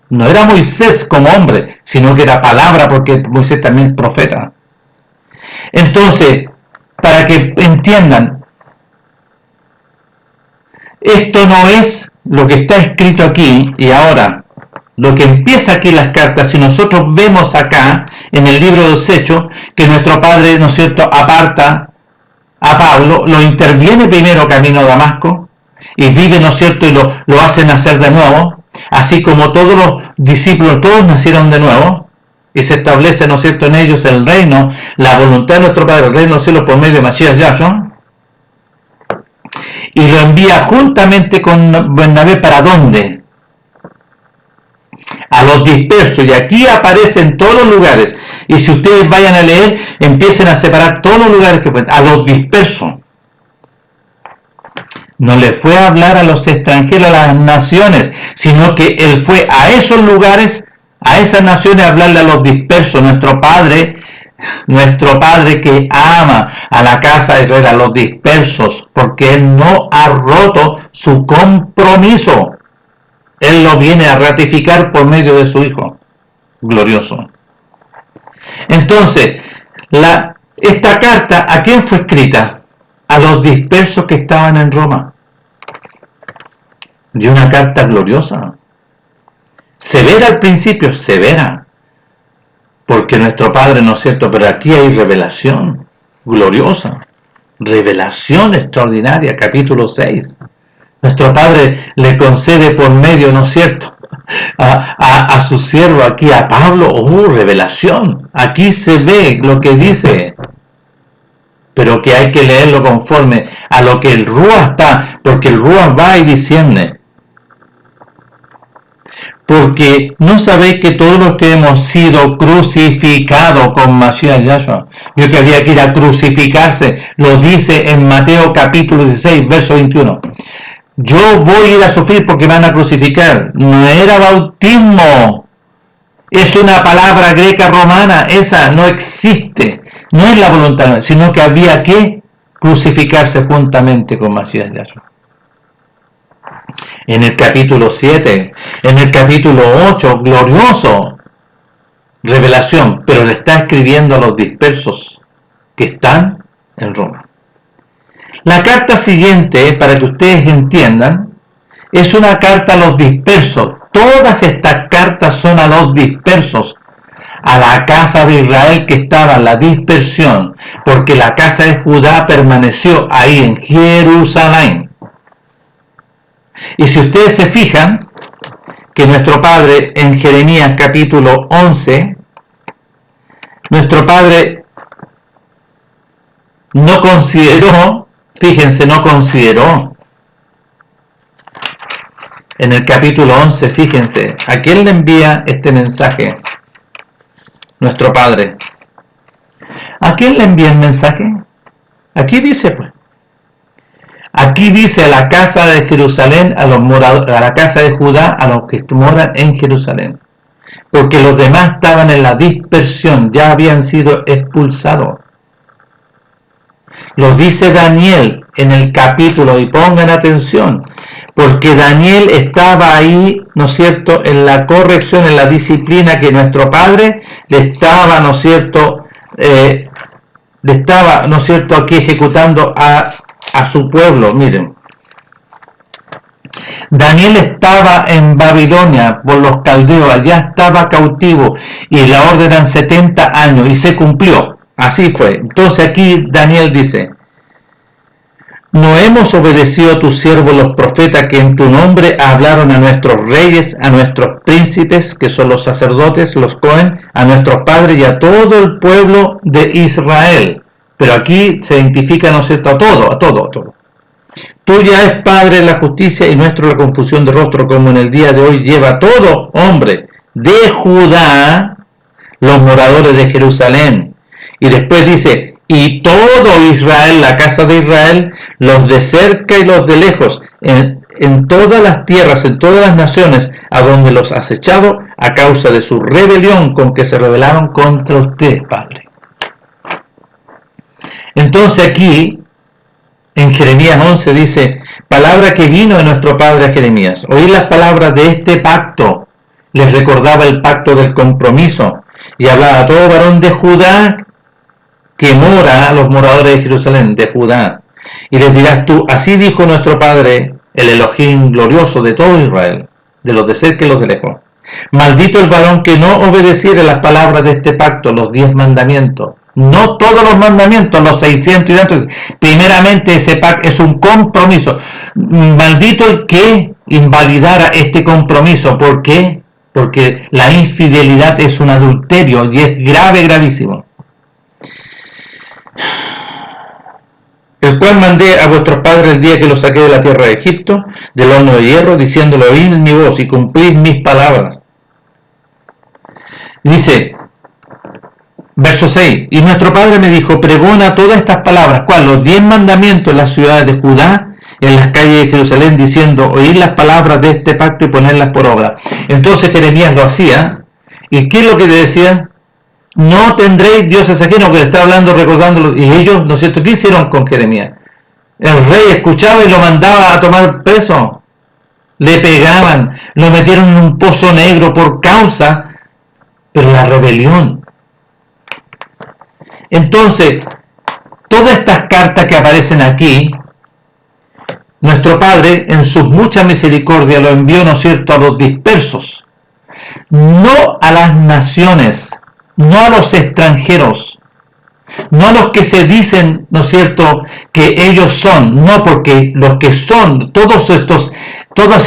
No era Moisés como hombre, sino que era palabra, porque Moisés también es profeta. Entonces, para que entiendan, esto no es lo que está escrito aquí y ahora. Lo que empieza aquí las cartas, si nosotros vemos acá, en el libro de los Hechos, que nuestro Padre, ¿no es cierto?, aparta a Pablo, lo interviene primero camino a Damasco, y vive, ¿no es cierto?, y lo hace nacer de nuevo, así como todos los discípulos, todos nacieron de nuevo, y se establece, ¿no es cierto?, en ellos el reino, la voluntad de nuestro Padre, el reino de los cielos por medio de Mashiach Yahshua, y lo envía juntamente con Bernabé, ¿para dónde? A a los dispersos, y aquí aparecen todos los lugares, y si ustedes vayan a leer, empiecen a separar todos los lugares que pueden, a los dispersos. No le fue a hablar a los extranjeros, a las naciones, sino que él fue a esos lugares, a esas naciones, a hablarle a los dispersos. Nuestro Padre que ama a la casa de Israel, a los dispersos, porque Él no ha roto su compromiso. Él lo viene a ratificar por medio de su Hijo glorioso. Entonces, esta carta, ¿a quién fue escrita? A los dispersos que estaban en Roma. Y una carta gloriosa. Severa al principio, severa. Porque nuestro Padre, ¿no es cierto? Pero aquí hay revelación gloriosa. Revelación extraordinaria, capítulo 6. Nuestro Padre le concede por medio, ¿no es cierto?, a su siervo aquí, a Pablo, revelación. Aquí se ve lo que dice, pero que hay que leerlo conforme a lo que el Ruach está, porque el Ruach va y discierne. Porque no sabéis que todos los que hemos sido crucificados con Mashiach Yahshua, yo que había que ir a crucificarse, lo dice en Mateo capítulo 16, verso 21. Yo voy a ir a sufrir porque me van a crucificar. No era bautismo. Es una palabra greca romana. Esa no existe. No es la voluntad, sino que había que crucificarse juntamente con Mashiach Yahshua. En el capítulo 7, en el capítulo 8, glorioso, revelación, pero le está escribiendo a los dispersos que están en Roma. La carta siguiente, para que ustedes entiendan, es una carta a los dispersos. Todas estas cartas son a los dispersos, a la casa de Israel que estaba en la dispersión, porque la casa de Judá permaneció ahí en Jerusalén. Y si ustedes se fijan, que nuestro Padre en Jeremías capítulo 11, nuestro Padre no consideró, fíjense, no consideró. En el capítulo 11, fíjense, ¿a quién le envía este mensaje? Nuestro Padre. ¿A quién le envía el mensaje? Aquí dice, pues. Aquí dice a la casa de Jerusalén, a la casa de Judá, a los que moran en Jerusalén. Porque los demás estaban en la dispersión, ya habían sido expulsados. Lo dice Daniel en el capítulo, y pongan atención, porque Daniel estaba ahí, ¿no es cierto?, en la corrección, en la disciplina que nuestro Padre le estaba, ¿no es cierto?, aquí ejecutando a su pueblo. Miren, Daniel estaba en Babilonia por los caldeos, allá estaba cautivo, y la orden eran 70 años, y se cumplió. Así fue. Entonces aquí Daniel dice: ¿no hemos obedecido a tus siervos los profetas que en tu nombre hablaron a nuestros reyes, a nuestros príncipes, que son los sacerdotes, los Cohen, a nuestros padres y a todo el pueblo de Israel? Pero aquí se identifica, ¿no es cierto?, a todo. Tuya es, Padre, la justicia y nuestro la confusión de rostro, como en el día de hoy lleva todo hombre de Judá, los moradores de Jerusalén. Y después dice: y todo Israel, la casa de Israel, los de cerca y los de lejos, en todas las tierras, en todas las naciones, a donde los has echado a causa de su rebelión con que se rebelaron contra ustedes, Padre. Entonces aquí, en Jeremías 11 dice: palabra que vino de nuestro padre a Jeremías. Oír las palabras de este pacto. Les recordaba el pacto del compromiso. Y hablaba a todo varón de Judá que mora, a los moradores de Jerusalén, de Judá. Y les dirás tú: así dijo nuestro Padre, el Elohim glorioso de todo Israel, de los de cerca y los de lejos. Maldito el varón que no obedeciere las palabras de este pacto, los 10 mandamientos. No todos los mandamientos, los 600 y tantos. Primeramente ese pacto es un compromiso. Maldito el que invalidara este compromiso. ¿Por qué? Porque la infidelidad es un adulterio y es grave, gravísimo. El cual mandé a vuestros padres el día que los saqué de la tierra de Egipto, del horno de hierro, diciéndole: oíd mi voz y cumplid mis palabras. Dice, verso 6, y nuestro padre me dijo, pregona todas estas palabras, ¿cuál? Los 10 mandamientos en las ciudades de Judá, en las calles de Jerusalén, diciendo, oíd las palabras de este pacto y ponerlas por obra. Entonces Jeremías lo hacía, ¿y qué es lo que le decía? No tendréis dioses ajenos, que le está hablando, recordándolo, y ellos, ¿no es cierto?, ¿qué hicieron con Jeremías? El rey escuchaba y lo mandaba a tomar preso, le pegaban, lo metieron en un pozo negro por causa de la rebelión. Entonces, todas estas cartas que aparecen aquí, nuestro Padre, en sus muchas misericordias, lo envió, ¿no es cierto?, a los dispersos, no a las naciones, no a los extranjeros, no a los que se dicen, ¿no es cierto?, que ellos son, no, porque los que son, todas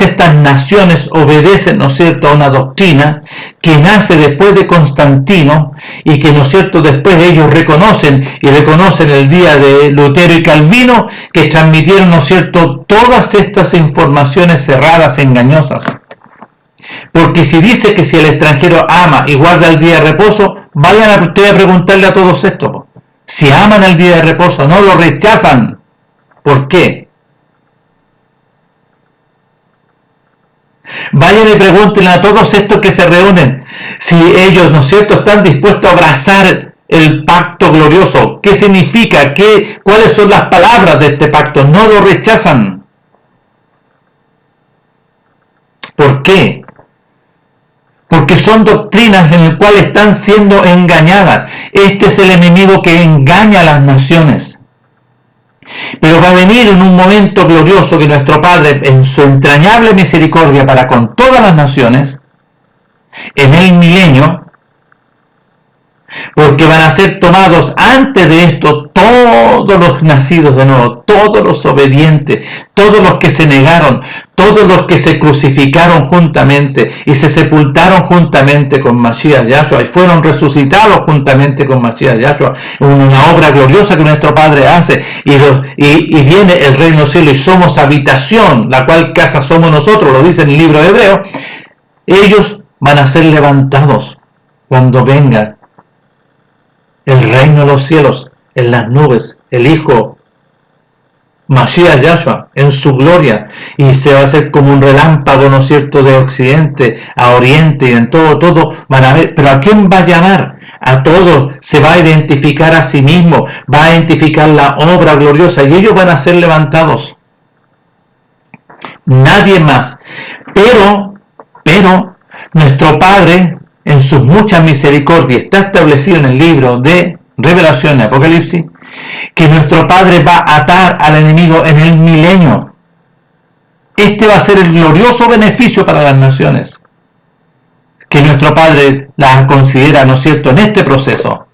estas naciones obedecen, ¿no es cierto?, a una doctrina que nace después de Constantino y que, ¿no es cierto?, después ellos reconocen el día de Lutero y Calvino, que transmitieron, ¿no es cierto?, todas estas informaciones cerradas, engañosas. Porque si dice que si el extranjero ama y guarda el día de reposo, vayan a ustedes a preguntarle a todos esto. Si aman el día de reposo, no lo rechazan. ¿Por qué? Vayan y pregúntenle a todos estos que se reúnen si ellos, ¿no es cierto?, están dispuestos a abrazar el pacto glorioso. ¿Qué significa? ¿Cuáles son las palabras de este pacto? No lo rechazan. ¿Por qué? Porque son doctrinas en las cuales están siendo engañadas. Este es el enemigo que engaña a las naciones. Pero va a venir en un momento glorioso que nuestro Padre, en su entrañable misericordia para con todas las naciones, en el milenio, porque van a ser tomados antes de esto todos los nacidos de nuevo, todos los obedientes, todos los que se negaron, todos los que se crucificaron juntamente y se sepultaron juntamente con Mashiach Yahshua y fueron resucitados juntamente con Mashiach Yahshua, una obra gloriosa que nuestro Padre hace, y viene el reino del cielo y somos habitación, la cual casa somos nosotros, lo dice en el libro de Hebreo. Ellos van a ser levantados cuando venga el reino de los cielos, en las nubes, el Hijo Mashiach Yahshua, en su gloria, y se va a hacer como un relámpago, ¿no es cierto?, de occidente a oriente, y en todo van a ver. Pero ¿a quién va a llamar? A todos. Se va a identificar a sí mismo, va a identificar la obra gloriosa, y ellos van a ser levantados. Nadie más. Pero nuestro Padre, en sus muchas misericordias, está establecido en el libro de Revelación y Apocalipsis, que nuestro Padre va a atar al enemigo en el milenio. Este va a ser el glorioso beneficio para las naciones, que nuestro Padre las considera, ¿no es cierto?, en este proceso.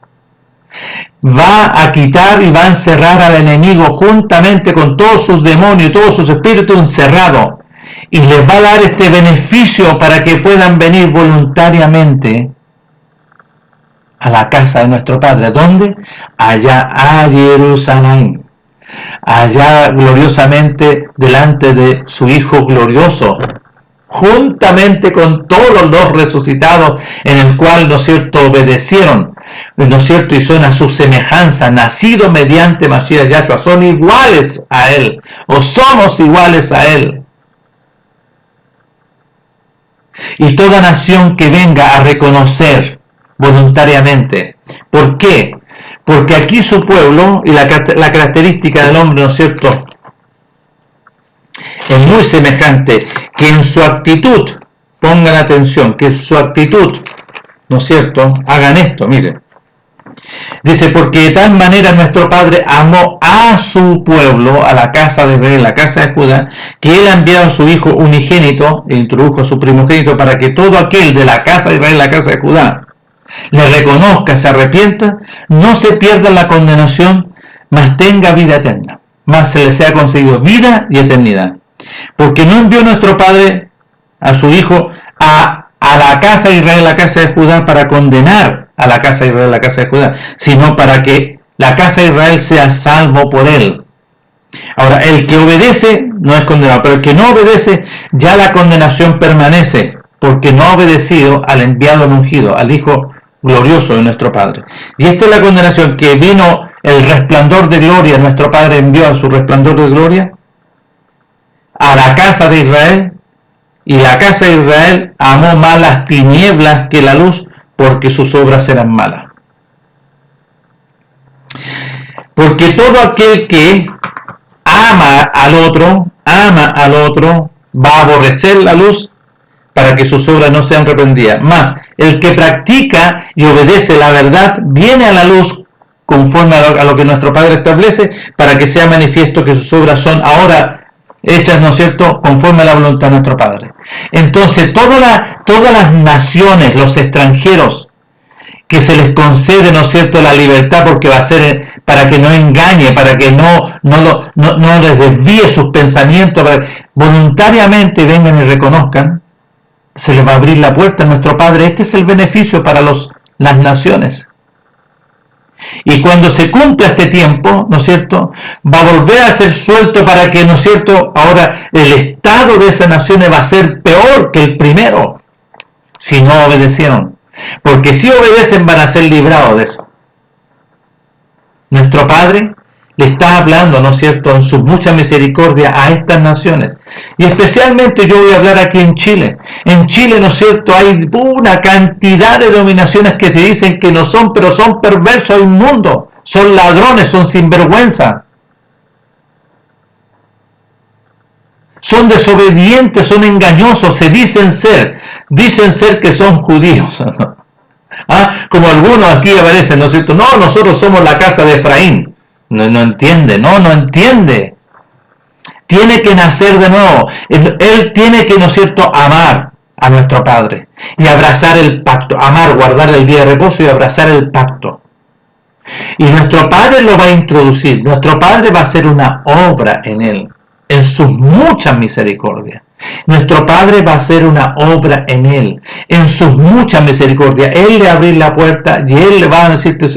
Va a quitar y va a encerrar al enemigo juntamente con todos sus demonios y todos sus espíritus encerrados, y les va a dar este beneficio para que puedan venir voluntariamente a la casa de nuestro Padre. ¿Dónde? Allá a Jerusalén. Allá gloriosamente delante de su Hijo glorioso, juntamente con todos los resucitados, en el cual, ¿no es cierto?, obedecieron, ¿no es cierto?, y son a su semejanza, nacidos mediante Mashiach Yahshua, son iguales a Él, o somos iguales a Él. Y toda nación que venga a reconocer voluntariamente. ¿Por qué? Porque aquí su pueblo, y la característica del hombre, ¿no es cierto?, es muy semejante, que en su actitud, pongan atención, que en su actitud, ¿no es cierto?, hagan esto, miren. Dice, porque de tal manera nuestro Padre amó a su pueblo, a la casa de Israel, la casa de Judá, que Él ha enviado a su Hijo unigénito, e introdujo a su primogénito, para que todo aquel de la casa de Israel, la casa de Judá, le reconozca, se arrepienta, no se pierda la condenación, mas tenga vida eterna, mas se le sea concedido vida y eternidad. Porque no envió nuestro Padre a su Hijo a la casa de Israel, la casa de Judá, para condenar a la casa de Israel, la casa de Judá, sino para que la casa de Israel sea salvo por Él. Ahora, el que obedece no es condenado, pero el que no obedece, ya la condenación permanece. porque no ha obedecido al enviado ungido, al Hijo glorioso de nuestro Padre. Y esta es la condenación, que vino el resplandor de gloria, nuestro Padre envió a su resplandor de gloria a la casa de Israel, y la casa de Israel amó más las tinieblas que la luz, porque sus obras eran malas. Porque todo aquel que ama al otro, va a aborrecer la luz, para que sus obras no sean reprendidas. Mas el que practica y obedece la verdad viene a la luz, conforme a lo que nuestro Padre establece, para que sea manifiesto que sus obras son ahora hechas, ¿no es cierto?, conforme a la voluntad de nuestro Padre. Entonces, todas las naciones, los extranjeros, que se les concede, ¿no es cierto?, la libertad, porque va a ser para que no engañe, para que no les desvíe sus pensamientos, para que voluntariamente vengan y reconozcan, se les va a abrir la puerta a nuestro Padre. Este es el beneficio para las naciones. Y cuando se cumpla este tiempo, ¿no es cierto?, va a volver a ser suelto, para que, ¿no es cierto?, ahora el estado de esas naciones va a ser peor que el primero, si no obedecieron. Porque si obedecen van a ser librados de eso. Nuestro Padre le está hablando, ¿no es cierto?, en su mucha misericordia a estas naciones. Y especialmente yo voy a hablar aquí en Chile. En Chile, ¿no es cierto?, hay una cantidad de denominaciones que se dicen que no son, pero son perversos, inmundos, son ladrones, son sinvergüenza, son desobedientes, son engañosos, se dicen ser que son judíos. Como algunos aquí aparecen, ¿no es cierto? No, nosotros somos la casa de Efraín. No entiende. Tiene que nacer de nuevo. Él tiene que, ¿no es cierto?, amar a nuestro Padre y abrazar el pacto. Amar, guardar el día de reposo y abrazar el pacto. Y nuestro Padre lo va a introducir. Nuestro Padre va a hacer una obra en él, en sus muchas misericordias. Nuestro Padre va a hacer una obra en él, en sus muchas misericordias. Él le va a abrir la puerta y él le va a decir que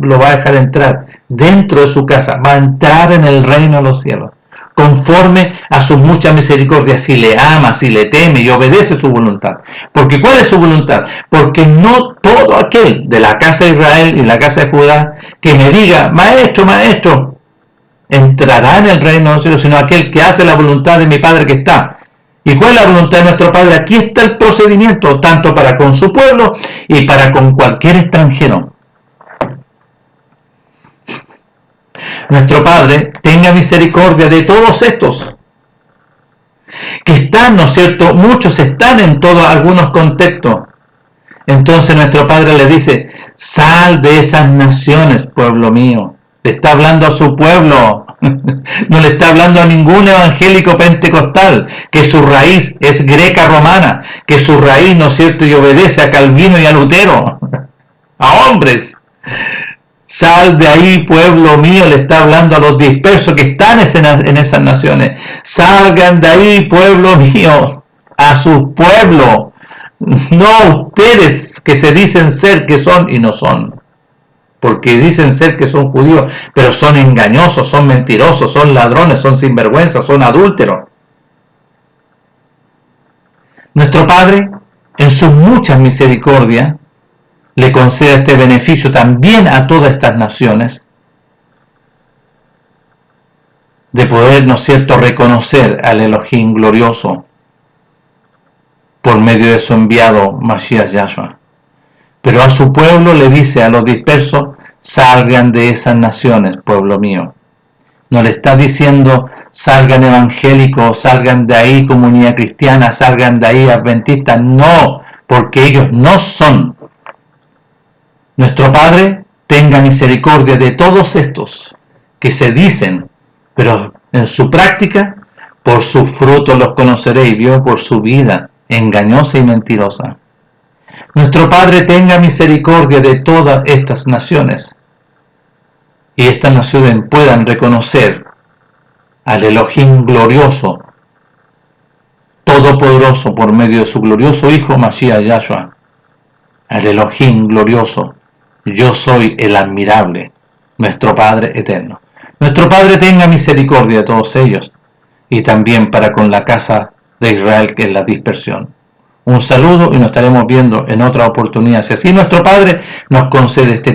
lo va a dejar entrar dentro de su casa. Va a entrar en el reino de los cielos, conforme a sus muchas misericordias, si le ama, si le teme y obedece su voluntad. Porque ¿cuál es su voluntad? Porque no todo aquel de la casa de Israel y la casa de Judá que me diga, maestro, entrará en el reino de los cielos, sino aquel que hace la voluntad de mi Padre que está. ¿Y cuál es la voluntad de nuestro Padre? Aquí está el procedimiento, tanto para con su pueblo y para con cualquier extranjero. Nuestro Padre tenga misericordia de todos estos, que están, ¿no es cierto?, muchos están en todos algunos contextos. Entonces nuestro Padre le dice, sal de esas naciones, pueblo mío. Le está hablando a su pueblo, no le está hablando a ningún evangélico pentecostal, que su raíz es greca romana, que su raíz, ¿no es cierto?, y obedece a Calvino y a Lutero, a hombres. Sal de ahí, pueblo mío, le está hablando a los dispersos que están en esas naciones. Salgan de ahí, pueblo mío, a su pueblo. No ustedes que se dicen ser que son y no son. Porque dicen ser que son judíos, pero son engañosos, son mentirosos, son ladrones, son sinvergüenzas, son adúlteros. Nuestro Padre, en sus muchas misericordias, le concede este beneficio también a todas estas naciones, de poder, ¿no es cierto?, reconocer al Elohim glorioso por medio de su enviado Mashiach Yahshua. Pero a su pueblo le dice, a los dispersos, salgan de esas naciones, pueblo mío. No le está diciendo, salgan evangélicos, salgan de ahí comunidad cristiana, salgan de ahí adventistas. No, porque ellos no son. Nuestro Padre tenga misericordia de todos estos que se dicen, pero en su práctica, por sus frutos los conoceréis, vio, por su vida engañosa y mentirosa. Nuestro Padre tenga misericordia de todas estas naciones, y estas naciones puedan reconocer al Elohim glorioso, todopoderoso, por medio de su glorioso Hijo Mashiach Yahshua, al Elohim glorioso. Yo soy el admirable, nuestro Padre eterno. Nuestro Padre tenga misericordia de todos ellos, y también para con la casa de Israel, que es la dispersión. Un saludo y nos estaremos viendo en otra oportunidad. Si así nuestro Padre nos concede este